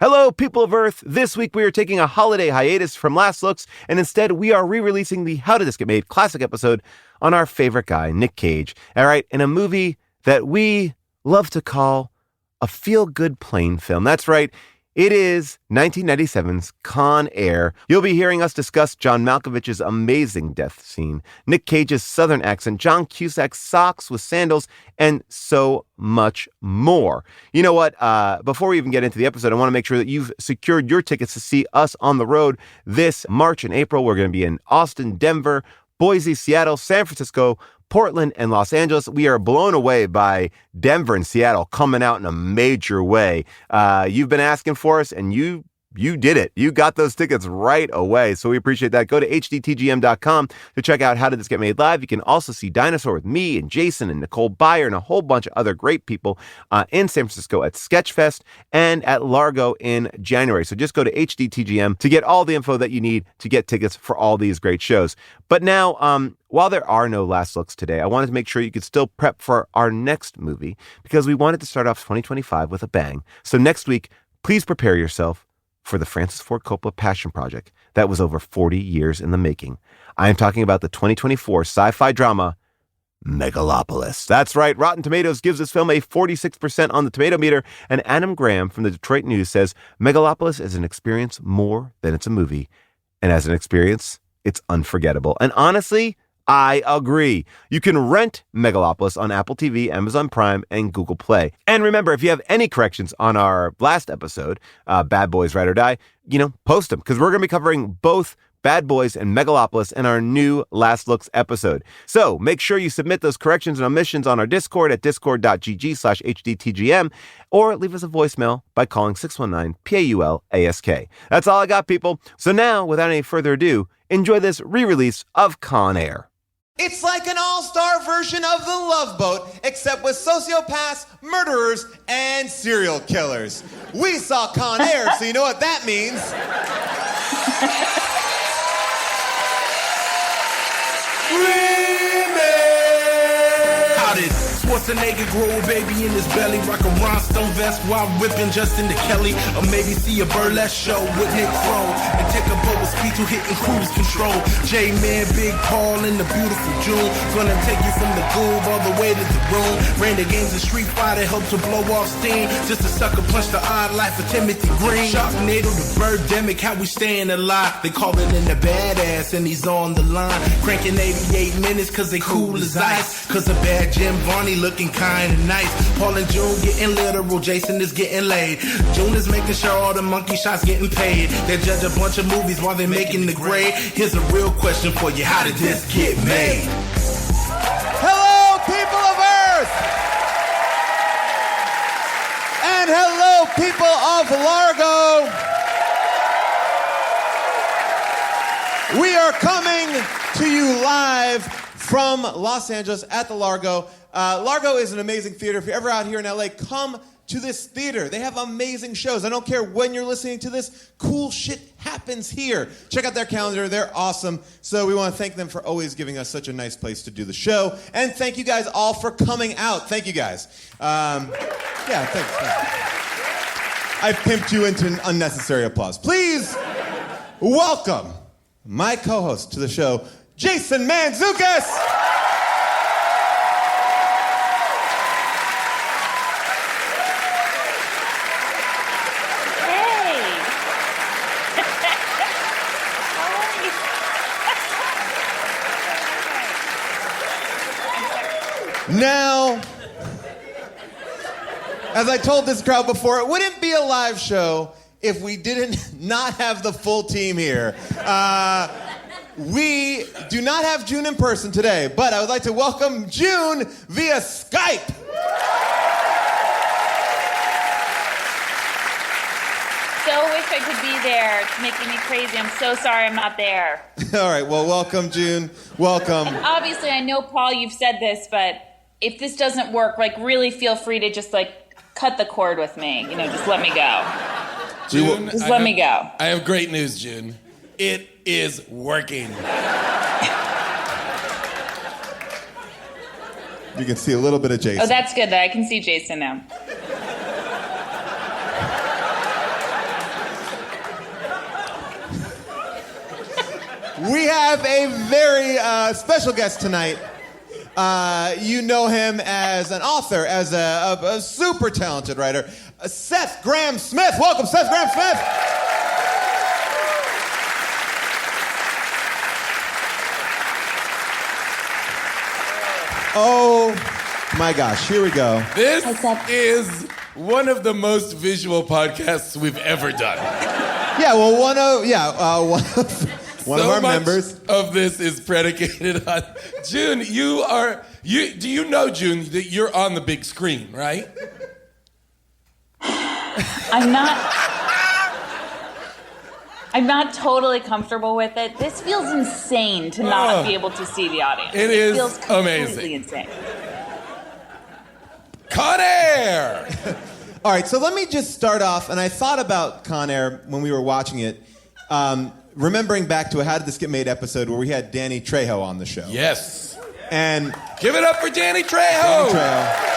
Hello, people of Earth. This week we are taking a holiday hiatus from Last Looks, and instead we are re-releasing the How Did This Get Made classic episode on our favorite guy, Nic Cage. All right, in a movie that we love to call a feel-good plane film. That's right. It is 1997's Con Air. You'll be hearing us discuss John Malkovich's amazing death scene, Nic Cage's southern accent, John Cusack's socks with sandals, and so much more. You know what? Before we even get into the episode, I want to make sure that you've secured your tickets to see us on the road this March and April. We're going to be in Austin, Denver, Boise, Seattle, San Francisco, Portland, and Los Angeles. We are blown away by Denver and Seattle coming out in a major way. You've been asking for us, and you did it. You got those tickets right away, so we appreciate that. Go to hdtgm.com to check out How Did This Get Made Live. You can also see Dinosaur with me and Jason and Nicole Byer and a whole bunch of other great people in San Francisco at Sketchfest and at Largo in January. So just go to hdtgm to get all the info that you need to get tickets for all these great shows. But now, while there are no Last Looks today, I wanted to make sure you could still prep for our next movie because we wanted to start off 2025 with a bang. So next week, please prepare yourself for the Francis Ford Coppola passion project that was over 40 years in the making. I am talking about the 2024 sci-fi drama, Megalopolis. That's right. Rotten Tomatoes gives this film a 46% on the tomato meter, and Adam Graham from the Detroit News says Megalopolis is an experience more than it's a movie. And as an experience, it's unforgettable. And honestly, I agree. You can rent Megalopolis on Apple TV, Amazon Prime, and Google Play. And remember, if you have any corrections on our last episode, Bad Boys Ride or Die, post them, because we're going to be covering both Bad Boys and Megalopolis in our new Last Looks episode. So make sure you submit those corrections and omissions on our Discord at discord.gg/hdtgm, or leave us a voicemail by calling 619-PAUL-ASK. That's all I got, people. So now, without any further ado, enjoy this re-release of Con Air. It's like an all-star version of The Love Boat, except with sociopaths, murderers, and serial killers. We saw Con Air, so you know what that means. Schwarzenegger grow a baby in his belly, rock a rhinestone vest while whipping Justin to Kelly, or maybe see a burlesque show with Nick Crow and take a boat with speed to hitting cruise control. J-Man, Big Paul in the beautiful June, gonna take you from the groove all the way to the room. Ran the games of Street Fighter, helped to blow off steam, just a sucker punch the odd life of Timothy Green. Sharknado, the birdemic, how we staying alive. They call it in the badass and he's on the line, cranking 88 minutes cause they cool as ice, cause a bad Jim Varney looking kinda nice. Paul and June getting literal, Jason is getting laid. June is making sure all the monkey shots getting paid. They judge a bunch of movies while they making the grade. Here's a real question for you, how did this get made? Hello, people of Earth! And hello, people of Largo! We are coming to you live from Los Angeles at the Largo. Largo is an amazing theater. If you're ever out here in LA, come to this theater. They have amazing shows. I don't care when you're listening to this, cool shit happens here. Check out their calendar. They're awesome. So we want to thank them for always giving us such a nice place to do the show. And thank you guys all for coming out. Thank you guys. Thanks. I've pimped you into an unnecessary applause. Please welcome my co-host to the show, Jason Mantzoukas. Now, as I told this crowd before, it wouldn't be a live show if we didn't not have the full team here. We do not have June in person today, but I would like to welcome June via Skype. So wish I could be there. It's making me crazy. I'm so sorry I'm not there. All right, well, welcome, June. Welcome. And obviously, I know, Paul, you've said this, but if this doesn't work, really feel free to just, cut the cord with me. Just let me go. June, just let me go. I have great news, June. It is working. You can see a little bit of Jason. Oh, that's good that I can see Jason now. We have a very special guest tonight. You know him as an author, as a super talented writer. Seth Grahame-Smith. Welcome, Seth Grahame-Smith. Oh my gosh, here we go. This is one of the most visual podcasts we've ever done. Yeah, well, one of our members. Of this is predicated on June. Do you know, June, that you're on the big screen, right? I'm not totally comfortable with it. This feels insane to not be able to see the audience. It is feels completely amazing. Insane. Con Air! All right, so let me just start off, and I thought about Con Air when we were watching it, remembering back to a How Did This Get Made episode where we had Danny Trejo on the show. Yes. And give it up for Danny Trejo! Danny Trejo.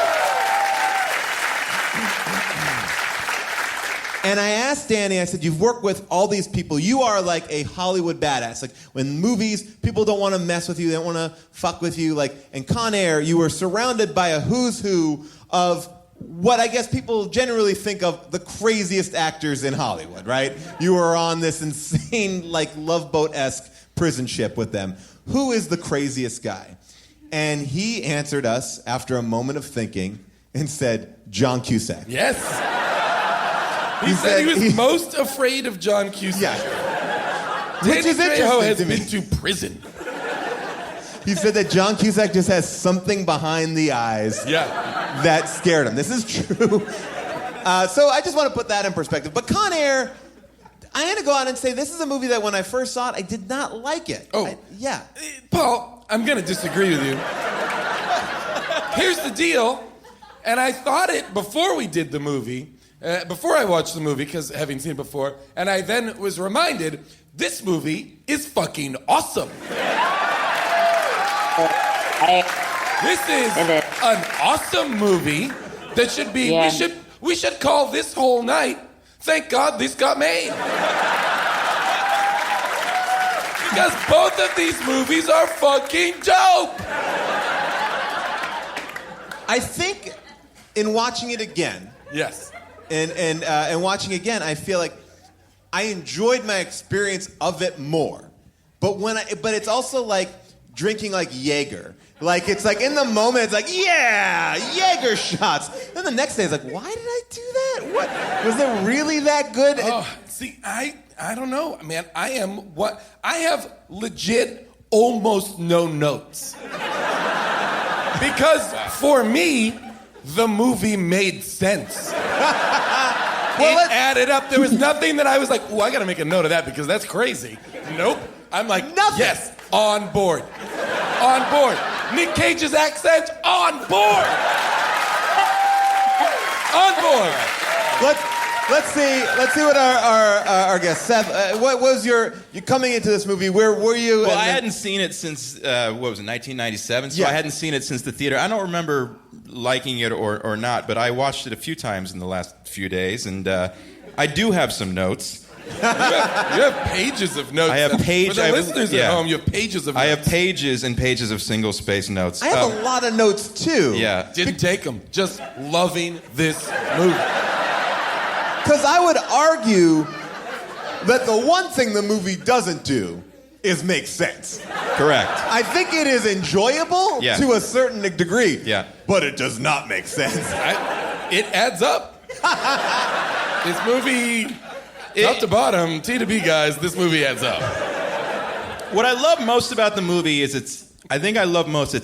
And I asked Danny, I said, you've worked with all these people. You are like a Hollywood badass. Like, when movies, people don't want to mess with you. They don't want to fuck with you. Like, in Con Air, you were surrounded by a who's who of what I guess people generally think of the craziest actors in Hollywood, right? You were on this insane, like, Love Boat-esque prison ship with them. Who is the craziest guy? And he answered us after a moment of thinking and said, John Cusack. Yes. He said he was most afraid of John Cusack. Yeah. Danny Which is Trejo has interesting been to prison. He said that John Cusack just has something behind the eyes that scared him. This is true. So I just want to put that in perspective. But Con Air, I had to go out and say this is a movie that when I first saw it, I did not like it. Paul, I'm going to disagree with you. Here's the deal. And I thought it before we did the movie, before I watched the movie, because having seen it before, and I then was reminded, this movie is fucking awesome. This is an awesome movie that should be, we should call this whole night, Thank God This Got Made. Because both of these movies are fucking dope. I think in watching it again, yes, and watching again, I feel like I enjoyed my experience of it more. But but it's also like drinking like Jaeger. Like, it's like in the moment, it's like, yeah, Jaeger shots. Then the next day, it's like, why did I do that? What? Was it really that good? See, I don't know, man. I have legit almost no notes. Because for me, the movie made sense. It added up. There was nothing that I was like, I gotta make a note of that because that's crazy. Nope. I'm like, nothing. Yes, on board. On board. Nic Cage's accent, on board. On board. Let's see what our guest Seth. What was you're coming into this movie? Where were you? Well, I hadn't seen it since 1997. So I hadn't seen it since the theater. I don't remember liking it or not, but I watched it a few times in the last few days, and I do have some notes. You have pages of notes. I have pages. For the listeners at home, you have pages of notes. I have pages and pages of single-space notes. I have a lot of notes, too. Yeah. Didn't take them. Just loving this movie. Because I would argue that the one thing the movie doesn't do is make sense. Correct. I think it is enjoyable to a certain degree. Yeah. But it does not make sense. It adds up. This movie... Top to bottom, T to B guys, this movie adds up. What I love most about the movie is its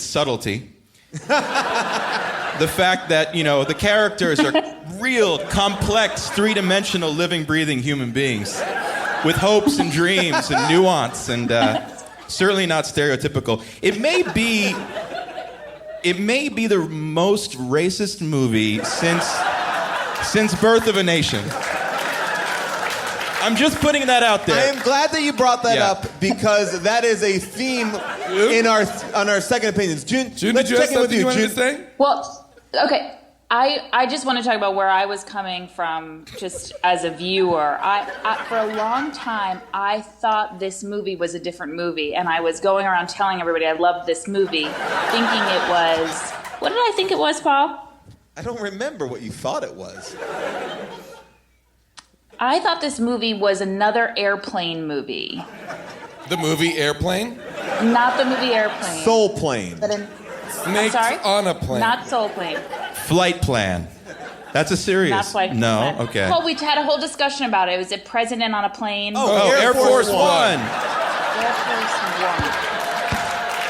subtlety. The fact that, the characters are real, complex, three-dimensional, living, breathing human beings with hopes and dreams and nuance and certainly not stereotypical. It may be the most racist movie since Birth of a Nation. I'm just putting that out there. I am glad that you brought that up because that is a theme on our second opinions. June, did let's you have check in with something you wanted June. to say? Well, okay. I just want to talk about where I was coming from just as a viewer. I for a long time, I thought this movie was a different movie, and I was going around telling everybody I loved this movie, thinking it was... What did I think it was, Paul? I don't remember what you thought it was. I thought this movie was another airplane movie. The movie Airplane? Not the movie Airplane. Soul Plane. Snakes sorry? on a plane. Not Soul Plane. Flight Plan. That's a serious. Not Flight No, Plan. okay. Well, we had a whole discussion about it. Was it President on a Plane? Oh, Air Force One. Air Force One.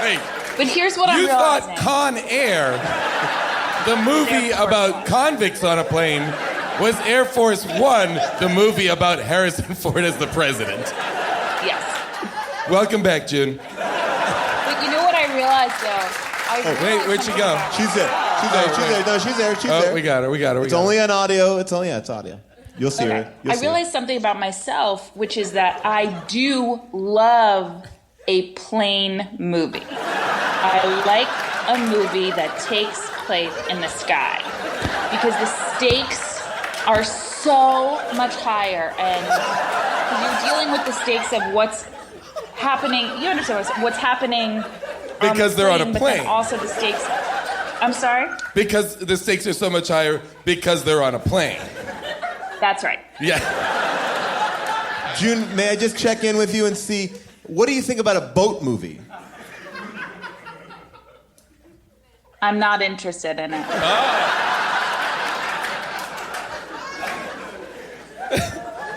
Hey, But here's what I'm you realizing. thought Con Air, the movie Air Force about One. convicts on a plane, was Air Force One, the movie about Harrison Ford as the president. Yes. Welcome back, June. But you know what I realized, though? Wait, where'd she go? She's there. She's there. She's there. No, she's there. She's there. We got her. It's only on audio. It's audio. You'll see Okay. her. You'll I see realized something about myself, which is that I do love a plane movie. I like a movie that takes place in the sky because the stakes are so much higher, and you're dealing with the stakes of what's happening. You understand what's happening Because they're on a But plane. then also the stakes. I'm sorry. Because the stakes are so much higher because they're on a plane. That's right. Yeah. June, may I just check in with you and see, what do you think about a boat movie? I'm not interested in it.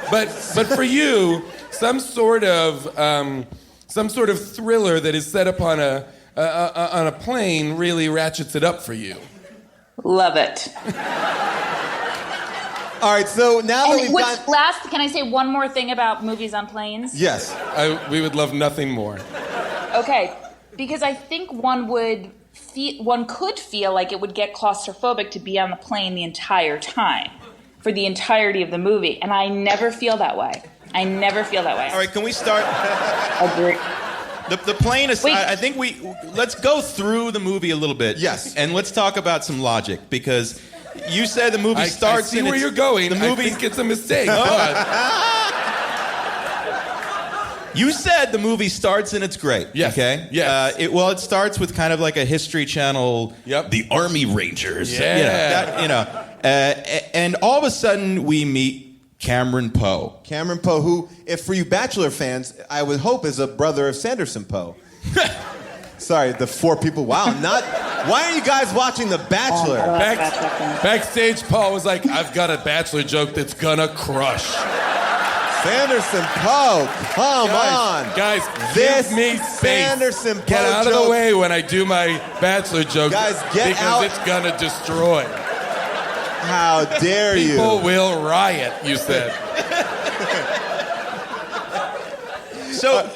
But for you, some sort of thriller that is set up on a plane really ratchets it up for you. Love it. All right, so now that And we've got... can I say one more thing about movies on planes? Yes. We would love nothing more. Okay, because I think one could feel like it would get claustrophobic to be on the plane the entire time, for the entirety of the movie, and I never feel that way. All right, can we start? Agree. The plane aside, Wait. I think let's go through the movie a little bit. Yes. And let's talk about some logic, because you said the movie starts. I see and where it's- you're going. The movie. I think it's a mistake. But You said the movie starts and it's great. Yes. Okay. Yes. It starts with kind of like a History Channel. Yep. The Army Rangers. Yeah. And all of a sudden we meet Cameron Poe. Cameron Poe, who, if for you Bachelor fans, I would hope is a brother of Sanderson Poe. Sorry, the four people. Wow, why are you guys watching The Bachelor? Backstage, Paul was like, "I've got a Bachelor joke that's gonna crush." Sanderson Poe, come on. Guys, This give me space. Sanderson Poe Get out of joke. the way when I do my Bachelor joke. Guys, get because out. it's gonna destroy. How dare you? People will riot, you said.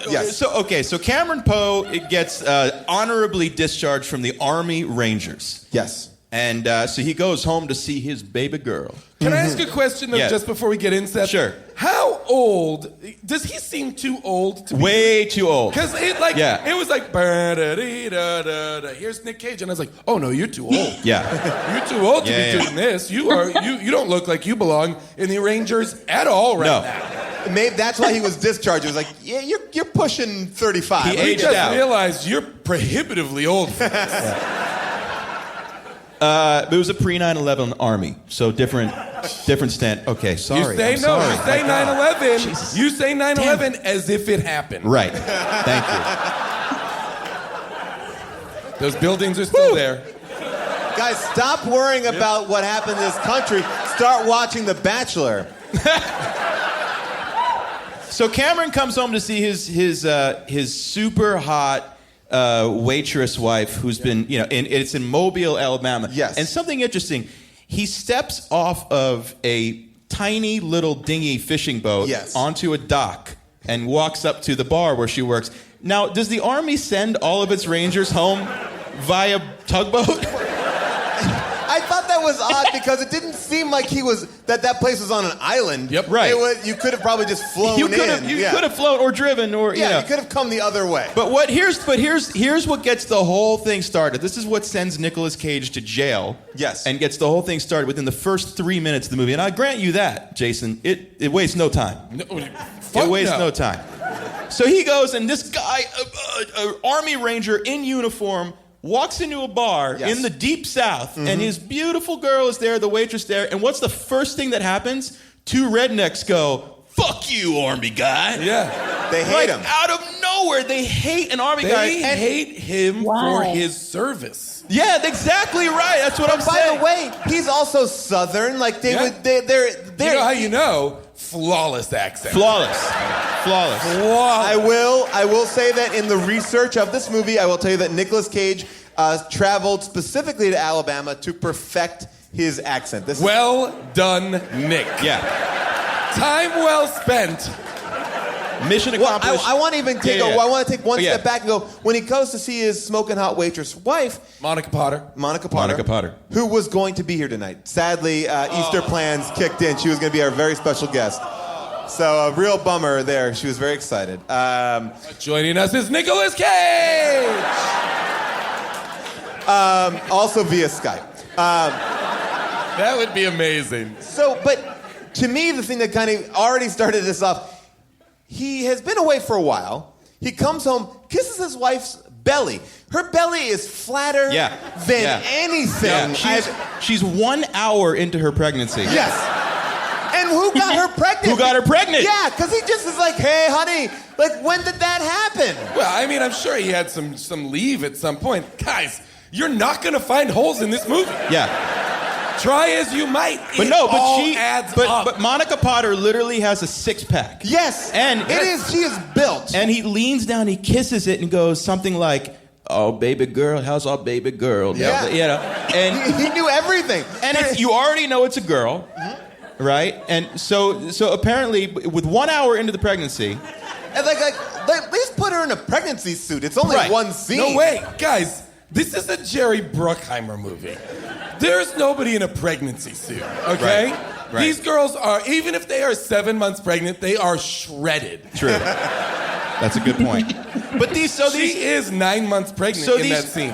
Yes. So Cameron Poe gets honorably discharged from the Army Rangers. Yes. And so he goes home to see his baby girl. Can I ask a question, though, Yeah. just before we get in, Seth? Sure. How old, does he seem too old to be? Way too old. Because it was like, "Ba-da-dee-da-da-da." Here's Nic Cage, and I was like, "Oh no, you're too old. Yeah. You're too old to Yeah, be yeah. doing this. You don't look like you belong in the Rangers at all right No. now." Maybe that's why he was discharged. He was like, yeah, you're pushing 35. He We aged just out. realized you're prohibitively old for this. It was a pre-9/11 Army, so different stand. Okay, sorry. You say I'm no. sorry. You say My God. 9/11. Jesus. You say 9/11 as if it happened. Right. Thank you. Those buildings are still there. Guys, stop worrying about what happened in this country. Start watching The Bachelor. So Cameron comes home to see his super hot waitress wife, who's been, it's in Mobile, Alabama. Yes. And something interesting, he steps off of a tiny little dinghy fishing boat Yes. onto a dock and walks up to the bar where she works. Now, does the Army send all of its Rangers home via tugboat? I thought that that was odd because it didn't seem like that place was on an island. Yep. Right. You could have probably just flown You could have flown or driven or you could have come the other way. But here's what gets the whole thing started. This is what sends Nicolas Cage to jail. Yes. And gets the whole thing started within the first 3 minutes of the movie. And I grant you that, Jason. It wastes no time. Fuck It wastes no. no time. So he goes, and this guy, an army ranger in uniform, walks into a bar in the deep south, and his beautiful girl is there, the waitress there, and what's the first thing that happens? Two rednecks go, "Fuck you, army guy." Yeah. They hate him. Out of nowhere, they hate an army guy. They hate him for his service. Yeah, exactly right. That's what I'm By saying. the way, he's also Southern. Like they're. You know how you know? Flawless accent. Flawless. I will say that in the research of this movie, I will tell you that Nicolas Cage traveled specifically to Alabama to perfect his accent. Well done, Nick. Yeah. Time well spent. Mission Well, accomplished. I want to even take. Yeah, yeah. I want to take one Yeah. step back and go. When he goes to see his smoking hot waitress wife, Monica Potter. Monica Potter, who was going to be here tonight. Sadly, Easter plans kicked in. She was going to be our very special guest. So a real bummer there. She was very excited. Joining us is Nicolas Cage. Also via Skype. That would be amazing. But to me, the thing that kind of already started this off, he has been away for a while. He comes home, kisses his wife's belly. Her belly is flatter than anything. Yeah. She's 1 hour into her pregnancy. Yes. And who got her pregnant? Who got her pregnant? Yeah, because he just is like, hey, honey, like, when did that happen? Well, I mean, I'm sure he had some leave at some point. Guys, you're not going to find holes in this movie. Yeah. Try as you might. But Monica Potter literally has a six-pack. Yes. And she is built. And he leans down, he kisses it, and goes something like, "Oh, baby girl, how's our baby girl?" Yeah. You know, and he knew everything. And you already know it's a girl, right? And so apparently, with 1 hour into the pregnancy, and like at least put her in a pregnancy suit. It's only one scene. No way, guys. This is a Jerry Bruckheimer movie. There's nobody in a pregnancy suit, okay? Right. These girls are, even if they are 7 months pregnant, they are shredded. True. That's a good point. But she is 9 months pregnant in that scene.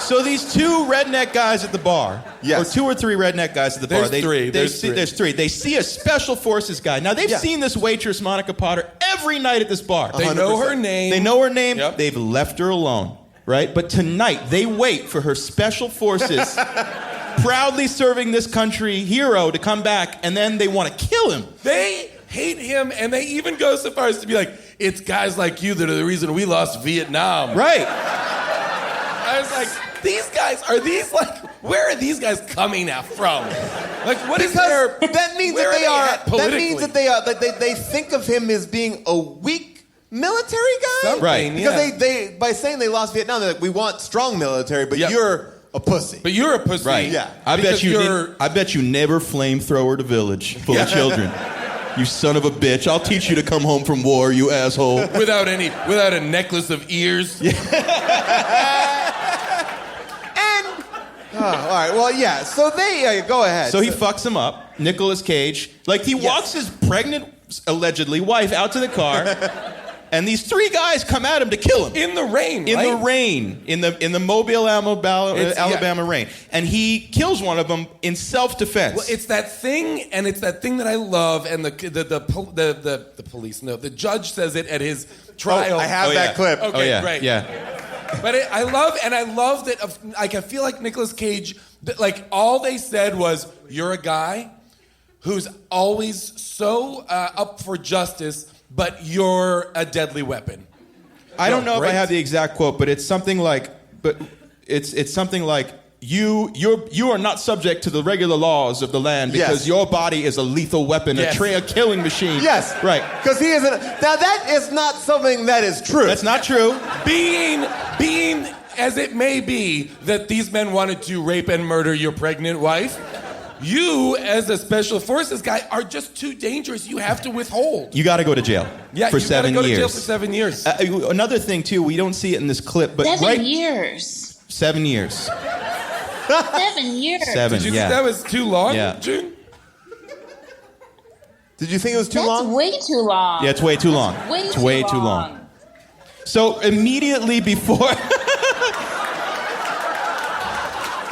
So these two redneck guys at the bar, or two or three redneck guys at the bar. There's three. They see a special forces guy. Now they've seen this waitress Monica Potter every night at this bar. They know her name. They know her name. Yep. They've left her alone, right? But tonight they wait for her special forces, proudly serving this country hero to come back, and then they want to kill him. They hate him, and they even go so far as to be like, "It's guys like you that are the reason we lost Vietnam." Right. I was like, these guys, where are these guys coming from? Like, what is their... That means where that they are are... at politically? That means that they are... That they think of him as being a weak military guy? Something, right. Because they by saying they lost Vietnam, they're like, we want strong military, but you're a pussy. But you're a pussy. Right. Yeah. I bet you never flamethrowered a village full of children. You son of a bitch. I'll teach you to come home from war, you asshole. Without a necklace of ears. Oh, all right. Well, yeah. So they go ahead. So he fucks him up, Nicolas Cage. Like he walks his pregnant, allegedly, wife out to the car, and these three guys come at him to kill him in the rain. In the rain, in the Mobile, Alabama rain, and he kills one of them in self-defense. Well, it's that thing, and it's that thing that I love, and the police. No, the judge says it at his trial. I have that clip. Okay, great. Yeah. But I love that. Like, I feel like Nicolas Cage. Like, all they said was, "You're a guy who's always so up for justice, but you're a deadly weapon." I don't know if I have the exact quote, but it's something like, you are not subject to the regular laws of the land because your body is a lethal weapon, a killing machine. Yes. Right. Because he is. Now that is not something that is true. That's not true. Being as it may be that these men wanted to rape and murder your pregnant wife, you, as a special forces guy, are just too dangerous. You have to withhold. You got to go to jail for 7 years. You got to go to jail for 7 years. Another thing, too, we don't see it in this clip, but 7 years. 7 years. 7 years. 7, Did you yeah. think that was too long, Yeah. June? Did you think it was too That's long? way too long. Yeah, it's way too long. That's It's way too long. So immediately before...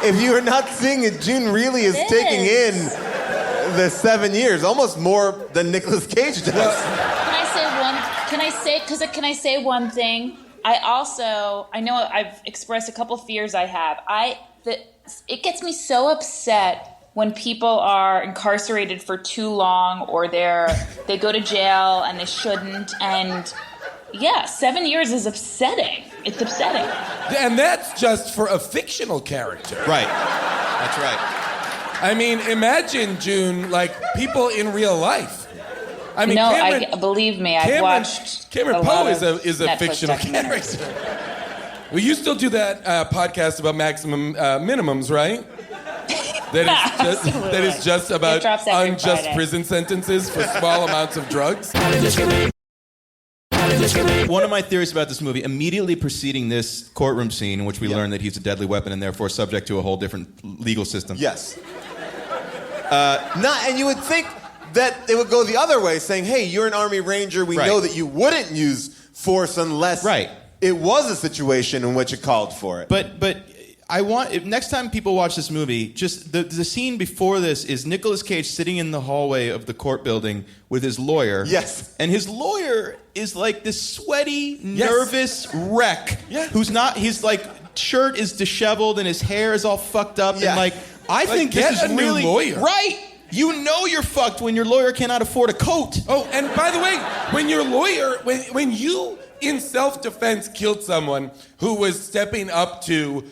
If you are not seeing it, June really is taking in the 7 years, almost more than Nicolas Cage does. Can I say one thing? I know I've expressed a couple fears I have. It gets me so upset when people are incarcerated for too long, or they go to jail and they shouldn't. And yeah, 7 years is upsetting. It's upsetting. And that's just for a fictional character. Right. That's right. I mean, imagine, June, like people in real life. I mean, believe me, I've watched. Cameron a lot Poe is a Netflix fictional documentaries. character. Well, you still do that podcast about maximum minimums, right? That is just about It drops every unjust Friday. prison sentences for small amounts of drugs. One of my theories about this movie, immediately preceding this courtroom scene in which we learn that he's a deadly weapon and therefore subject to a whole different legal system. Yes. And you would think that they would go the other way, saying, hey, you're an Army Ranger. We Right. know that you wouldn't use force unless Right. it was a situation in which it called for it. But I want, next time people watch this movie, just the scene before this is Nicolas Cage sitting in the hallway of the court building with his lawyer. Yes. And his lawyer is like this sweaty, nervous wreck. Yeah. His like shirt is disheveled and his hair is all fucked up. Yeah. And like, I think get this is a new really lawyer. right. You know you're fucked when your lawyer cannot afford a coat. Oh, and by the way, when your lawyer, when you in self-defense killed someone who was stepping up to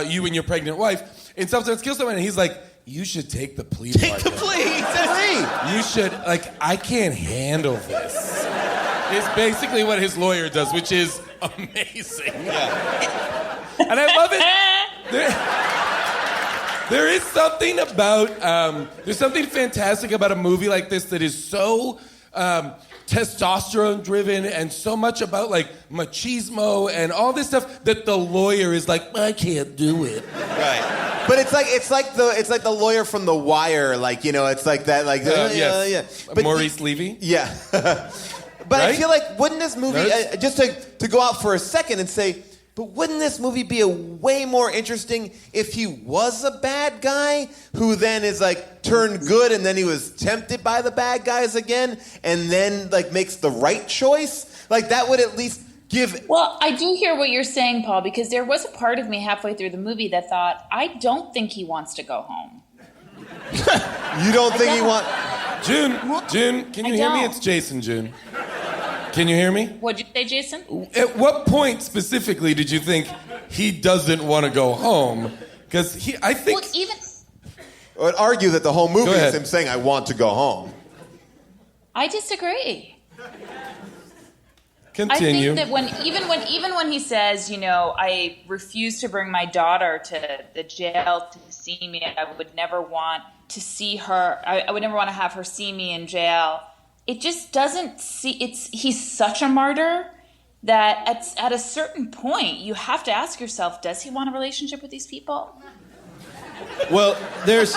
you and your pregnant wife, in self-defense killed someone, and he's like, you should take the plea Take bargain. the plea. He says, You should, I can't handle this. It's basically what his lawyer does, which is amazing. yeah. And I love it. There is something about, there's something fantastic about a movie like this that is so testosterone driven and so much about like machismo and all this stuff that the lawyer is like, I can't do it. Right. But it's like the lawyer from The Wire, like, you know, it's like that, like Yes. yeah. But Maurice Levy? Yeah. But I Right? feel like wouldn't this movie Nerds? just to go out for a second and say, but wouldn't this movie be a way more interesting if he was a bad guy who then is like turned good and then he was tempted by the bad guys again and then like makes the right choice? Like that would at least give. Well, I do hear what you're saying, Paul, because there was a part of me halfway through the movie that thought, I don't think he wants to go home. You don't think he want? June, can you I hear me? don't. It's Jason, June. Can you hear me? What'd you say, Jason? At what point specifically did you think he doesn't want to go home? Because I think... Well, even I would argue that the whole movie Go is ahead. him saying, "I want to go home." I disagree. Continue. I think that even when he says, you know, I refuse to bring my daughter to the jail to see me, I would never want to see her. I would never want to have her see me in jail. It just doesn't see. He's such a martyr that at a certain point you have to ask yourself, does he want a relationship with these people? Well, there's...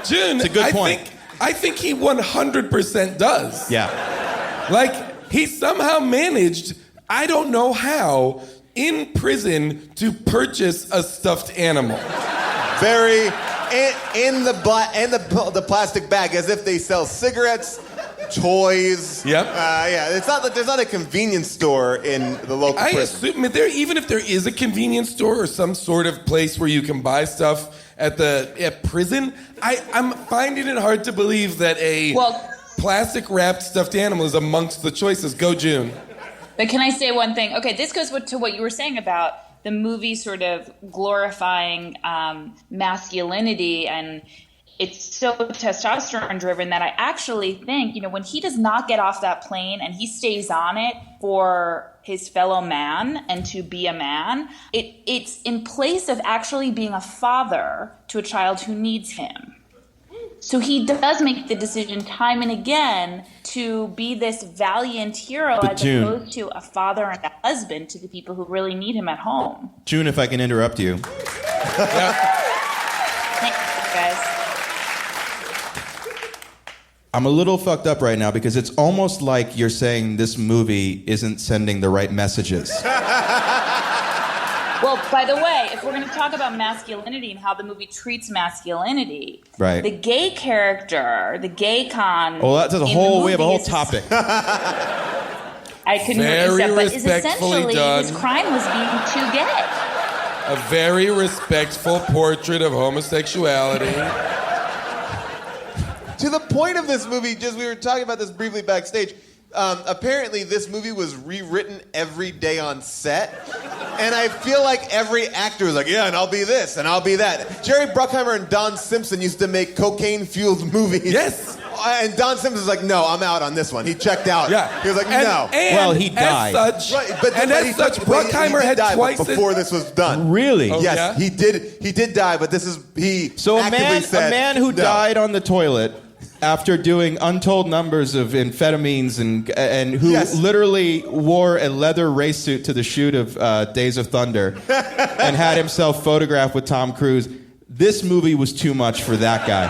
June, It's a good point. I think he 100% does. Yeah. Like, he somehow managed, I don't know how, in prison to purchase a stuffed animal. Very in the plastic bag, as if they sell cigarettes, toys. Yep. Yeah, it's not that there's not a convenience store in the local I prison. assume even if there is a convenience store or some sort of place where you can buy stuff at prison, I'm finding it hard to believe that a plastic wrapped stuffed animal is amongst the choices. Go, June. But can I say one thing? Okay, this goes to what you were saying about the movie sort of glorifying masculinity, and it's so testosterone driven that I actually think, you know, when he does not get off that plane and he stays on it for his fellow man and to be a man, it's in place of actually being a father to a child who needs him. So he does make the decision time and again to be this valiant hero But as June- opposed to a father and a husband to the people who really need him at home. June, if I can interrupt you. Thanks, guys. I'm a little fucked up right now because it's almost like you're saying this movie isn't sending the right messages. Well, by the way, if we're going to talk about masculinity and how the movie treats masculinity, Right. the gay character, the gay con. Oh, that's a in the whole. We have a movie whole is- topic. I couldn't Very hear what you said, but is respectfully essentially done. his crime was being too gay. A very respectful portrait of homosexuality. To the point of this movie, just we were talking about this briefly backstage. Apparently, this movie was rewritten every day on set, and I feel like every actor was like, "Yeah, and I'll be this, and I'll be that." Jerry Bruckheimer and Don Simpson used to make cocaine-fueled movies. Yes. And Don Simpson was like, "No, I'm out on this one." He checked out. Yeah. He was like, And- "No." and Well, he died. As such, Right, but and but as such, he Bruckheimer did had die twice before this was done. Really? Oh, Yes, yeah? he did. He did die, but this is he. So a actively said, man who no. died on the toilet after doing untold numbers of amphetamines and who Yes. literally wore a leather race suit to the shoot of Days of Thunder and had himself photographed with Tom Cruise. This movie was too much for that guy.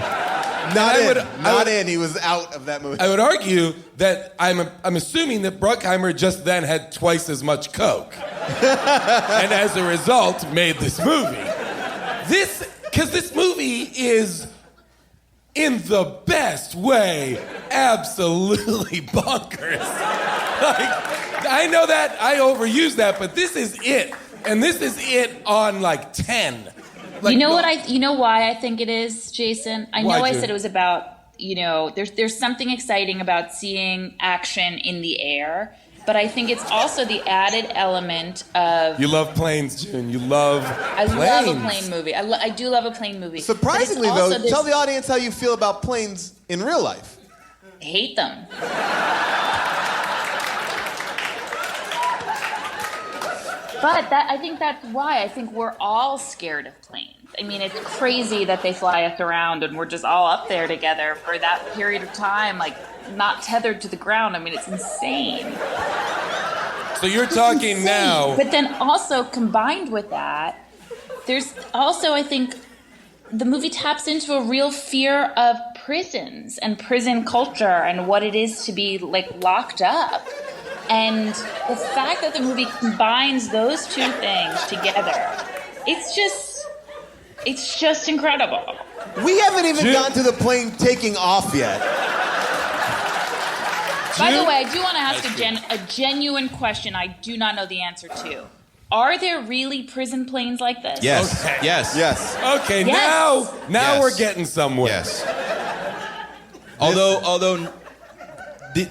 Not I in. would- In. He was out of that movie. I would argue that I'm assuming that Bruckheimer just then had twice as much coke, and as a result made this movie. Because this movie is, in the best way, absolutely bonkers. Like, I know that I overuse that, but this is it, and this is it on like 10. Like, You know why I think it is, Jason? I know Why, I June? said it was about, there's something exciting about seeing action in the air, but I think it's also the added element of You love planes, June. You love I planes. love a plane movie. I do love a plane movie. But it's Surprisingly, also though, this- tell the audience how you feel about planes in real life. hate them. But I think that's why. I think we're all scared of planes. I mean, it's crazy that they fly us around and we're just all up there together for that period of time, like not tethered to the ground. I mean, it's insane. So you're talking Insane. now. But then also combined with that, there's also, I think, the movie taps into a real fear of prisons and prison culture and what it is to be like locked up. And the fact that the movie combines those two things together, it's just incredible. We haven't even June- gotten to the plane taking off yet. By the way, I do want to ask a genuine question I do not know the answer to. Are there really prison planes like this? Yes. Okay. Yes. Yes. Okay, Yes. now Yes. we're getting somewhere. Yes. Although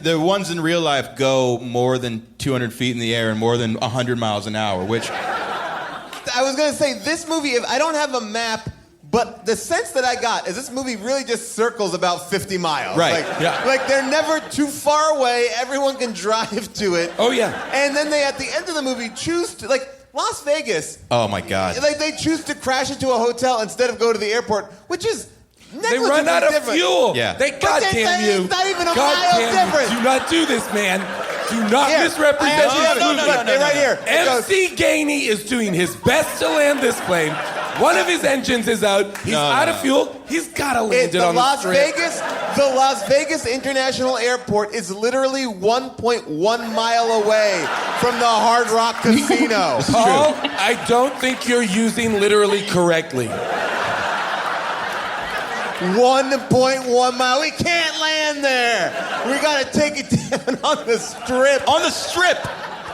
the ones in real life go more than 200 feet in the air and more than 100 miles an hour, which I was gonna say this movie. If I don't have a map, but the sense that I got is this movie really just circles about 50 miles. Right. Like, Yeah. like they're never too far away. Everyone can drive to it. Oh, yeah. And then they, at the end of the movie, choose to like Las Vegas. oh my God. Like they choose to crash into a hotel instead of go to the airport, which is They run out of different. fuel. Yeah. They But goddamn you. it's not even a God mile damn difference. You. Do not do this, man. Do not Here, misrepresent I actually this have movie. look, they're right here. It goes, MC Gainey is doing his best to land this plane. One of his engines is out. He's out of fuel. He's got to land it the on the Las strip. the Las Vegas International Airport is literally 1.1 mile away from the Hard Rock Casino. Paul, I don't think you're using literally correctly. 1.1 mile. We can't land there. We gotta take it down on the strip. On the strip,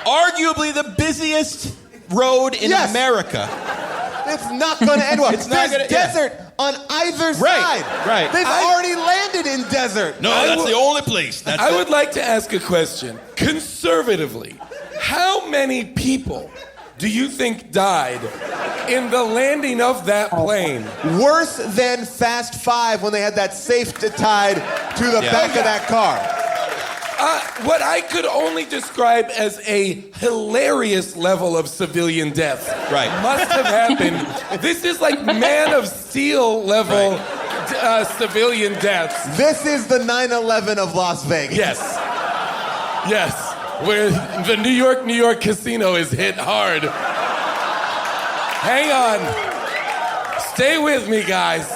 arguably the busiest road in Yes. America. It's not gonna end well. It's not There's gonna- yeah. desert on either Right, side. right. They've already landed in desert. No, that's the only place. That's I it. would like to ask a question. Conservatively, how many people do you think died in the landing of that plane? Worse than Fast Five when they had that safe tied to the Yeah. back of that car. What I could only describe as a hilarious level of civilian death Right. must have happened. This is like Man of Steel level civilian deaths. This is the 9/11 of Las Vegas. Yes, where the New York casino is hit hard. Hang on. Stay with me, guys.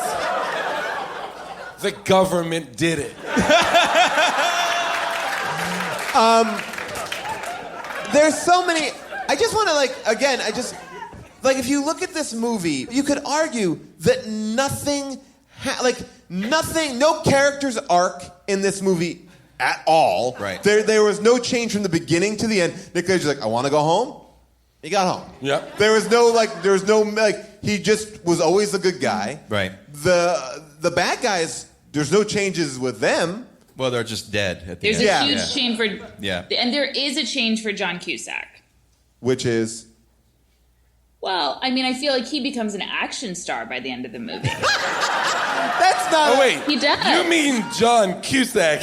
The government did it. There's so many. I just want to if you look at this movie, you could argue that nothing, no character's arc in this movie at all. Right. There was no change from the beginning to the end. Nic Cage was like, I want to go home. He got home. Yep. There was no he just was always a good guy. Right. The bad guys, there's no changes with them. Well, they're just dead at the There's end. a huge change for... Yeah. And there is a change for John Cusack. Which is? Well, I mean, I feel like he becomes an action star by the end of the movie. That's not... Oh, wait. He does. You mean John Cusack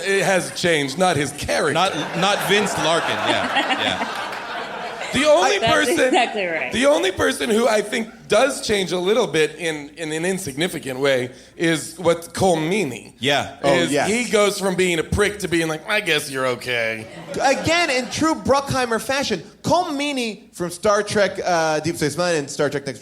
has changed, not his character. Not Vince Larkin. Yeah. The only That's person, exactly right. The only person who I think does change a little bit in an insignificant way is what Cole Meany. Yeah. Yes. He goes from being a prick to being like, I guess you're okay. Again, in true Bruckheimer fashion, Cole Meany from Star Trek Deep Space Nine and Star Trek Next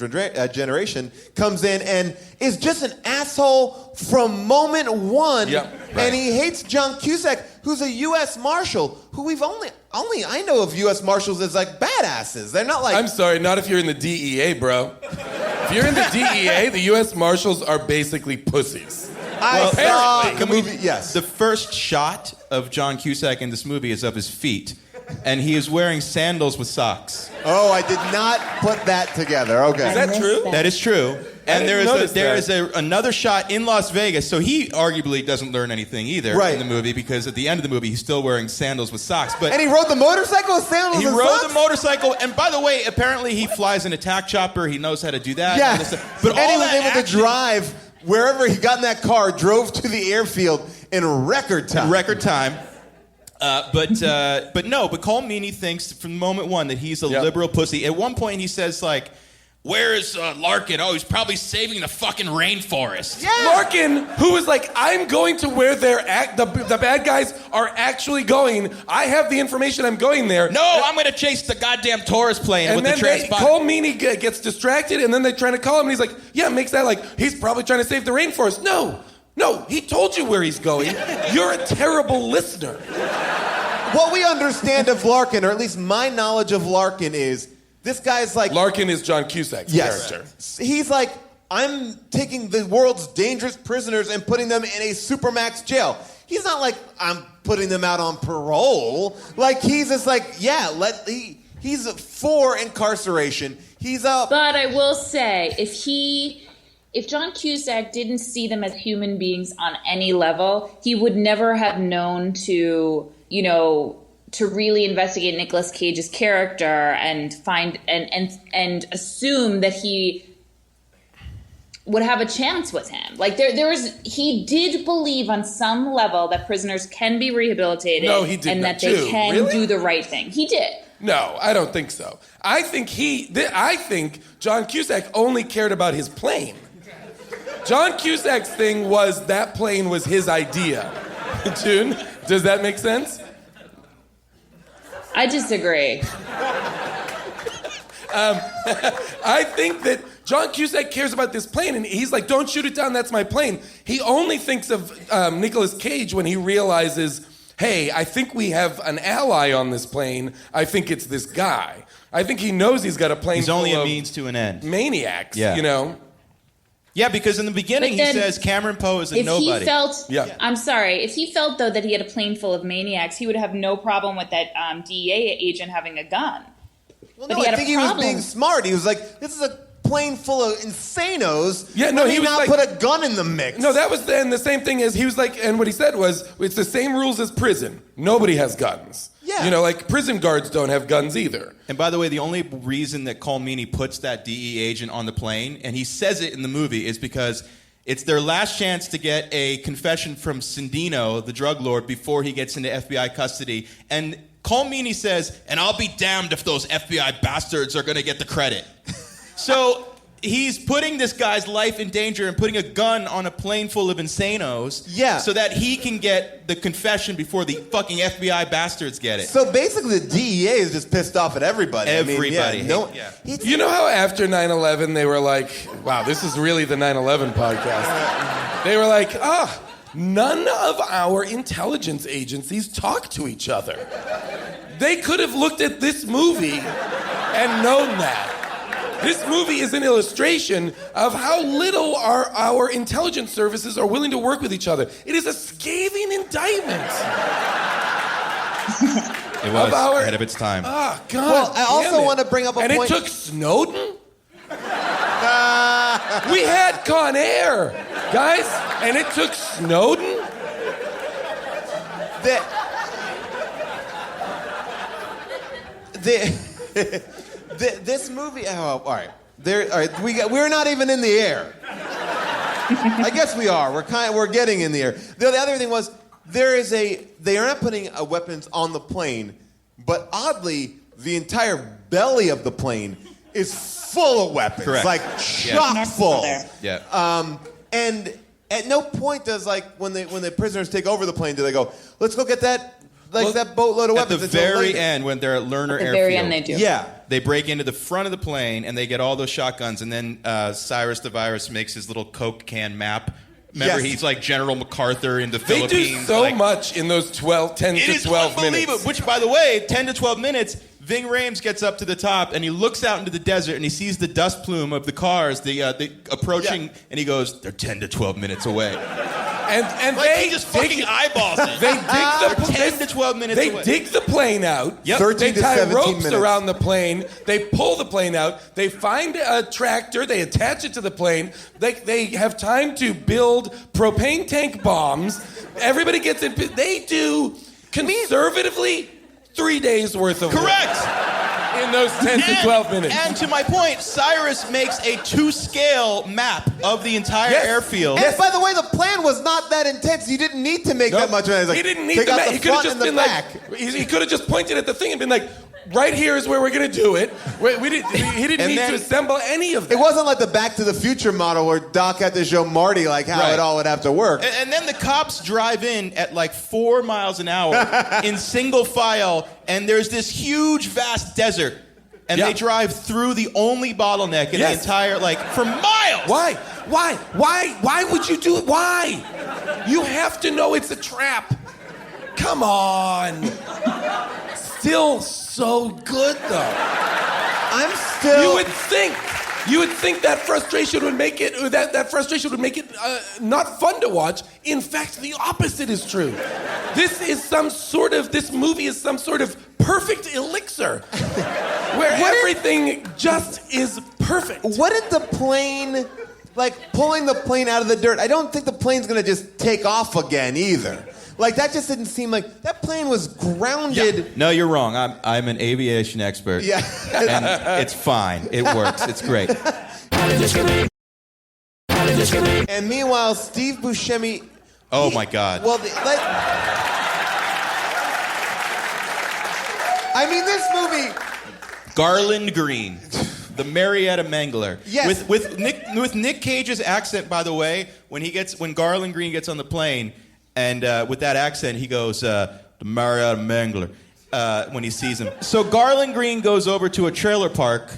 Generation comes in and is just an asshole from moment one. Yep, right. And he hates John Cusack, who's a U.S. Marshal, who we've only I know of U.S. Marshals as like badasses. They're not like... I'm sorry, not if you're in the DEA, bro. If you're in the DEA, the U.S. Marshals are basically pussies. I saw apparently. the movie, yes. The first shot of John Cusack in this movie is of his feet, and he is wearing sandals with socks. Oh, I did not put that together. Okay. Is that true? That is true. And didn't there notice is another shot in Las Vegas, so he arguably doesn't learn anything either Right. in the movie, because at the end of the movie he's still wearing sandals with socks. But And he rode the motorcycle with sandals he and rode socks? the motorcycle, and by the way, apparently he flies an attack chopper. He knows how to do that. Yeah. And this- but and all he was that able to action- drive wherever he got in that car, drove to the airfield in record time. record time. But Cole Meany thinks from moment one that he's a liberal pussy. At one point he says like, "Where is Larkin? Oh, he's probably saving the fucking rainforest." Yeah. Larkin, who is like, I'm going to where the bad guys are actually going. I have the information. I'm going there. No, I'm going to chase the goddamn tourist plane And with the then transponder. Cole Meany gets distracted, and then they're trying to call him, and he's like, yeah, makes that like, he's probably trying to save the rainforest. No, he told you where he's going. You're a terrible listener. What we understand of Larkin, or at least my knowledge of Larkin, is this guy's like... Larkin is John Cusack's character. He's like, I'm taking the world's dangerous prisoners and putting them in a supermax jail. He's not like, I'm putting them out on parole. Like, he's just like, yeah, he's for incarceration. But I will say, if John Cusack didn't see them as human beings on any level, he would never have known to really investigate Nicolas Cage's character and find and assume that he would have a chance with him. Like he did believe on some level that prisoners can be rehabilitated. No, he did and not that they too. can Really? do the right thing. He did. No, I don't think so. I think John Cusack only cared about his plane. John Cusack's thing was that plane was his idea. June, does that make sense? I disagree. I think that John Cusack cares about this plane, and he's like, don't shoot it down, that's my plane. He only thinks of Nicolas Cage when he realizes, hey, I think we have an ally on this plane. I think it's this guy. I think he knows he's got a plane He's only full a of means to an end. maniacs, Yeah. you know? Yeah, because in the beginning But he then says Cameron Poe is a If nobody. he felt, Yeah. I'm sorry, if he felt though that he had a plane full of maniacs, he would have no problem with that DEA agent having a gun. Well, But no, he had I a think he was problem. being smart. He was like, this is a plane full of insanos. Yeah, no, Let he me was not like- put a gun in the mix. No, that was then the same thing as he was like, and what he said was, it's the same rules as prison. Nobody has guns. Yeah. You know, like prison guards don't have guns either. And by the way, the only reason that Cole Meany puts that DE agent on the plane, and he says it in the movie, is because it's their last chance to get a confession from Sandino, the drug lord, before he gets into FBI custody. And Cole Meany says, and I'll be damned if those FBI bastards are going to get the credit. So he's putting this guy's life in danger and putting a gun on a plane full of insanos. Yeah. So that he can get the confession before the fucking FBI bastards get it. So basically, the DEA is just pissed off at everybody. Everybody. You know how after 9/11 they were like, wow, this is really the 9/11 podcast. They were like, none of our intelligence agencies talk to each other. They could have looked at this movie and known that. This movie is an illustration of how little our intelligence services are willing to work with each other. It is a scathing indictment. It was ahead of its time. Oh, God. Well, I also want to bring up a point. And it took Snowden? We had Con Air, guys, and it took Snowden? This movie. Oh, all right. We're not even in the air. I guess we are. We're getting in the air. The other thing was they are not putting weapons on the plane, but oddly, the entire belly of the plane is full of weapons. Correct. Like chock full. Yeah. And at no point does when the prisoners take over the plane do they go, let's go get that that boatload of weapons. At the very end, when they're at Lerner Airfield. At the very end, they do. Yeah. They break into the front of the plane, and they get all those shotguns, and then Cyrus the Virus makes his little Coke can map. Remember, he's like General MacArthur in the Philippines. They do so much in those 10 to 12 minutes. It is unbelievable. Which, by the way, 10 to 12 minutes, Ving Rhames gets up to the top, and he looks out into the desert, and he sees the dust plume of the cars, the approaching, and he goes, they're 10 to 12 minutes away. And he just fucking eyeballs it. They dig the 10 to 12 minutes away. They dig the plane out. Yep. 13 They to tie 17 ropes minutes. around the plane. They pull the plane out. They find a tractor. They attach it to the plane. They have time to build propane tank bombs. Everybody gets in. They do conservatively 3 days worth of Correct. work in those 10 to 12 minutes. And to my point, Cyrus makes a 2-scale map of the entire airfield. And by the way, the plan was not that intense. You didn't need to make that much of it. He didn't need the map. He could have just been he could have just pointed at the thing and been like, right here is where we're going to do it. He didn't need to assemble any of that. It wasn't like the Back to the Future model where Doc had to show Marty how it all would have to work. And then the cops drive in at like 4 miles an hour in single file, and there's this huge, vast desert. And they drive through the only bottleneck in the entire, for miles. Why? Why would you do it? Why? You have to know it's a trap. Come on. Still so good, though. I'm still... You would think that frustration would make it, that frustration would make it not fun to watch. In fact, the opposite is true. This movie is some sort of perfect elixir where everything just is perfect. Wouldn't the plane, pulling the plane out of the dirt, I don't think the plane's going to just take off again either. That just didn't seem like... That plane was grounded... Yeah. No, you're wrong. I'm an aviation expert. Yeah. And it's fine. It works. It's great. And meanwhile, Steve Buscemi... Oh, my God. Well, this movie... Garland Green. The Marietta Mangler. Yes. With Nic Cage's accent, by the way, when Garland Green gets on the plane... And with that accent, he goes, the Marietta Mangler, when he sees him. So Garland Green goes over to a trailer park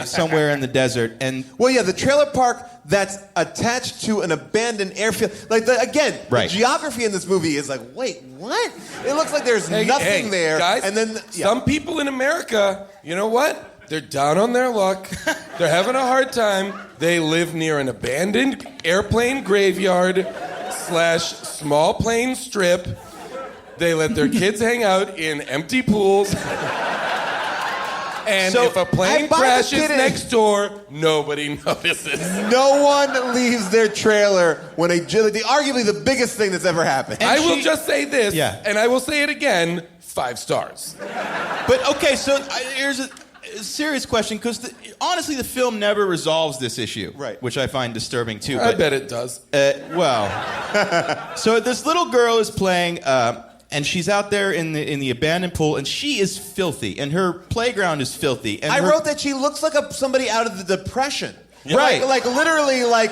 somewhere in the desert. And the trailer park that's attached to an abandoned airfield. The geography in this movie is wait, what? It looks like there's nothing there. Guys, and then some people in America, you know what? They're down on their luck. They're having a hard time. They live near an abandoned airplane graveyard / small plane strip. They let their kids hang out in empty pools. And if a plane crashes next door, nobody notices. No one leaves their trailer when arguably the biggest thing that's ever happened. I will just say this, and I will say it again, 5 stars. But, okay, so here's a serious question, because honestly, the film never resolves this issue, right? Which I find disturbing too. I bet it does. So this little girl is playing, and she's out there in the abandoned pool, and she is filthy, and her playground is filthy. And I wrote that she looks like somebody out of the Depression. Right. Like literally like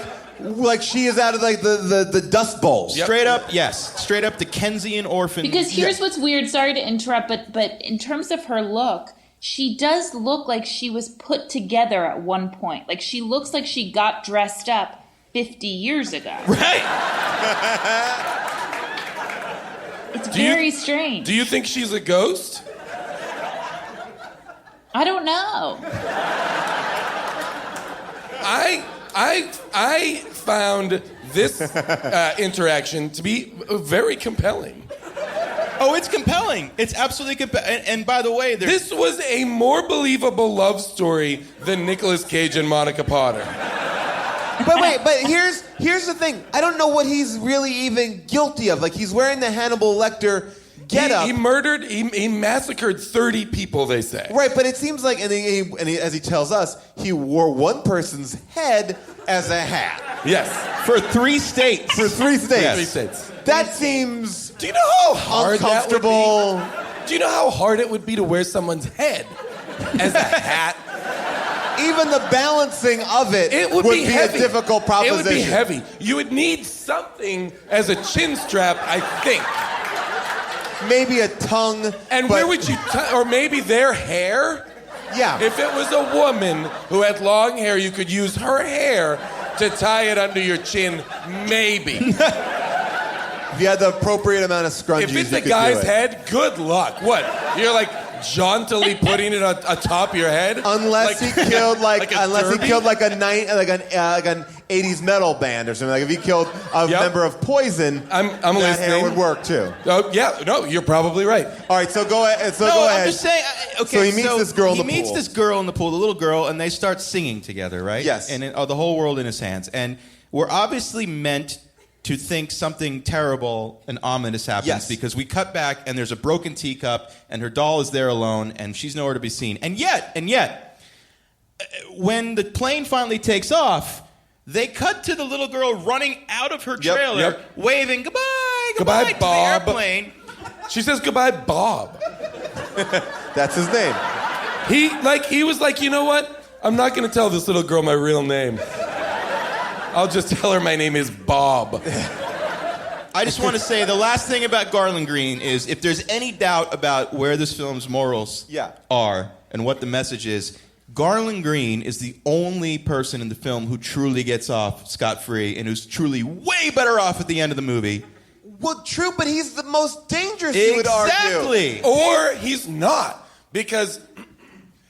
she is out of like the dust bowl. Straight up, yes. Straight up Dickensian orphan. Because here's what's weird. Sorry to interrupt, but in terms of her look, she does look like she was put together at one point. Like she looks like she got dressed up 50 years ago. Right. It's very strange. Do you think she's a ghost? I don't know. I found this interaction to be very compelling. Oh, it's compelling. It's absolutely compelling. And by the way, This was a more believable love story than Nicolas Cage and Monica Potter. But here's the thing. I don't know what he's really even guilty of. Like he's wearing the Hannibal Lecter getup. He massacred 30 people, they say. Right, but it seems like, as he tells us, he wore one person's head as a hat. Yes. for 3 states. For 3 states. Yes. 3 states. That seems Do you know how hard that would uncomfortable. be? Do you know how hard it would be to wear someone's head as a hat? Even the balancing of it Would be heavy. a difficult proposition. It would be heavy. You would need something as a chin strap, I think. Maybe a tongue. And where would you, or maybe their hair? Yeah. If it was a woman who had long hair, you could use her hair to tie it under your chin, maybe. If you had the appropriate amount of scrunchies, If it's you a could guy's do it. head, good luck. What? You're like jauntily putting it atop your head? Unless he killed like a an 80s metal band or something. Like if he killed a member of Poison, I'm that listening. hair would work too. Oh, yeah, no, you're probably right. All right, so go ahead. I'm just saying. Okay, So he meets this girl in the He meets pool. this girl in the pool, the little girl, and they start singing together, right? Yes. And the whole world in his hands. And we're obviously meant to think something terrible and ominous happens Yes. because we cut back and there's a broken teacup and her doll is there alone and she's nowhere to be seen. And yet, when the plane finally takes off, they cut to the little girl running out of her trailer, waving goodbye to Bob. the airplane. She says goodbye, Bob. That's his name. He was like, you know what? I'm not going to tell this little girl my real name. I'll just tell her my name is Bob. I just want to say the last thing about Garland Green is if there's any doubt about where this film's morals are and what the message is, Garland Green is the only person in the film who truly gets off scot-free and who's truly way better off at the end of the movie. Well, true, but he's the most dangerous, you would argue. Exactly. Or he's not, because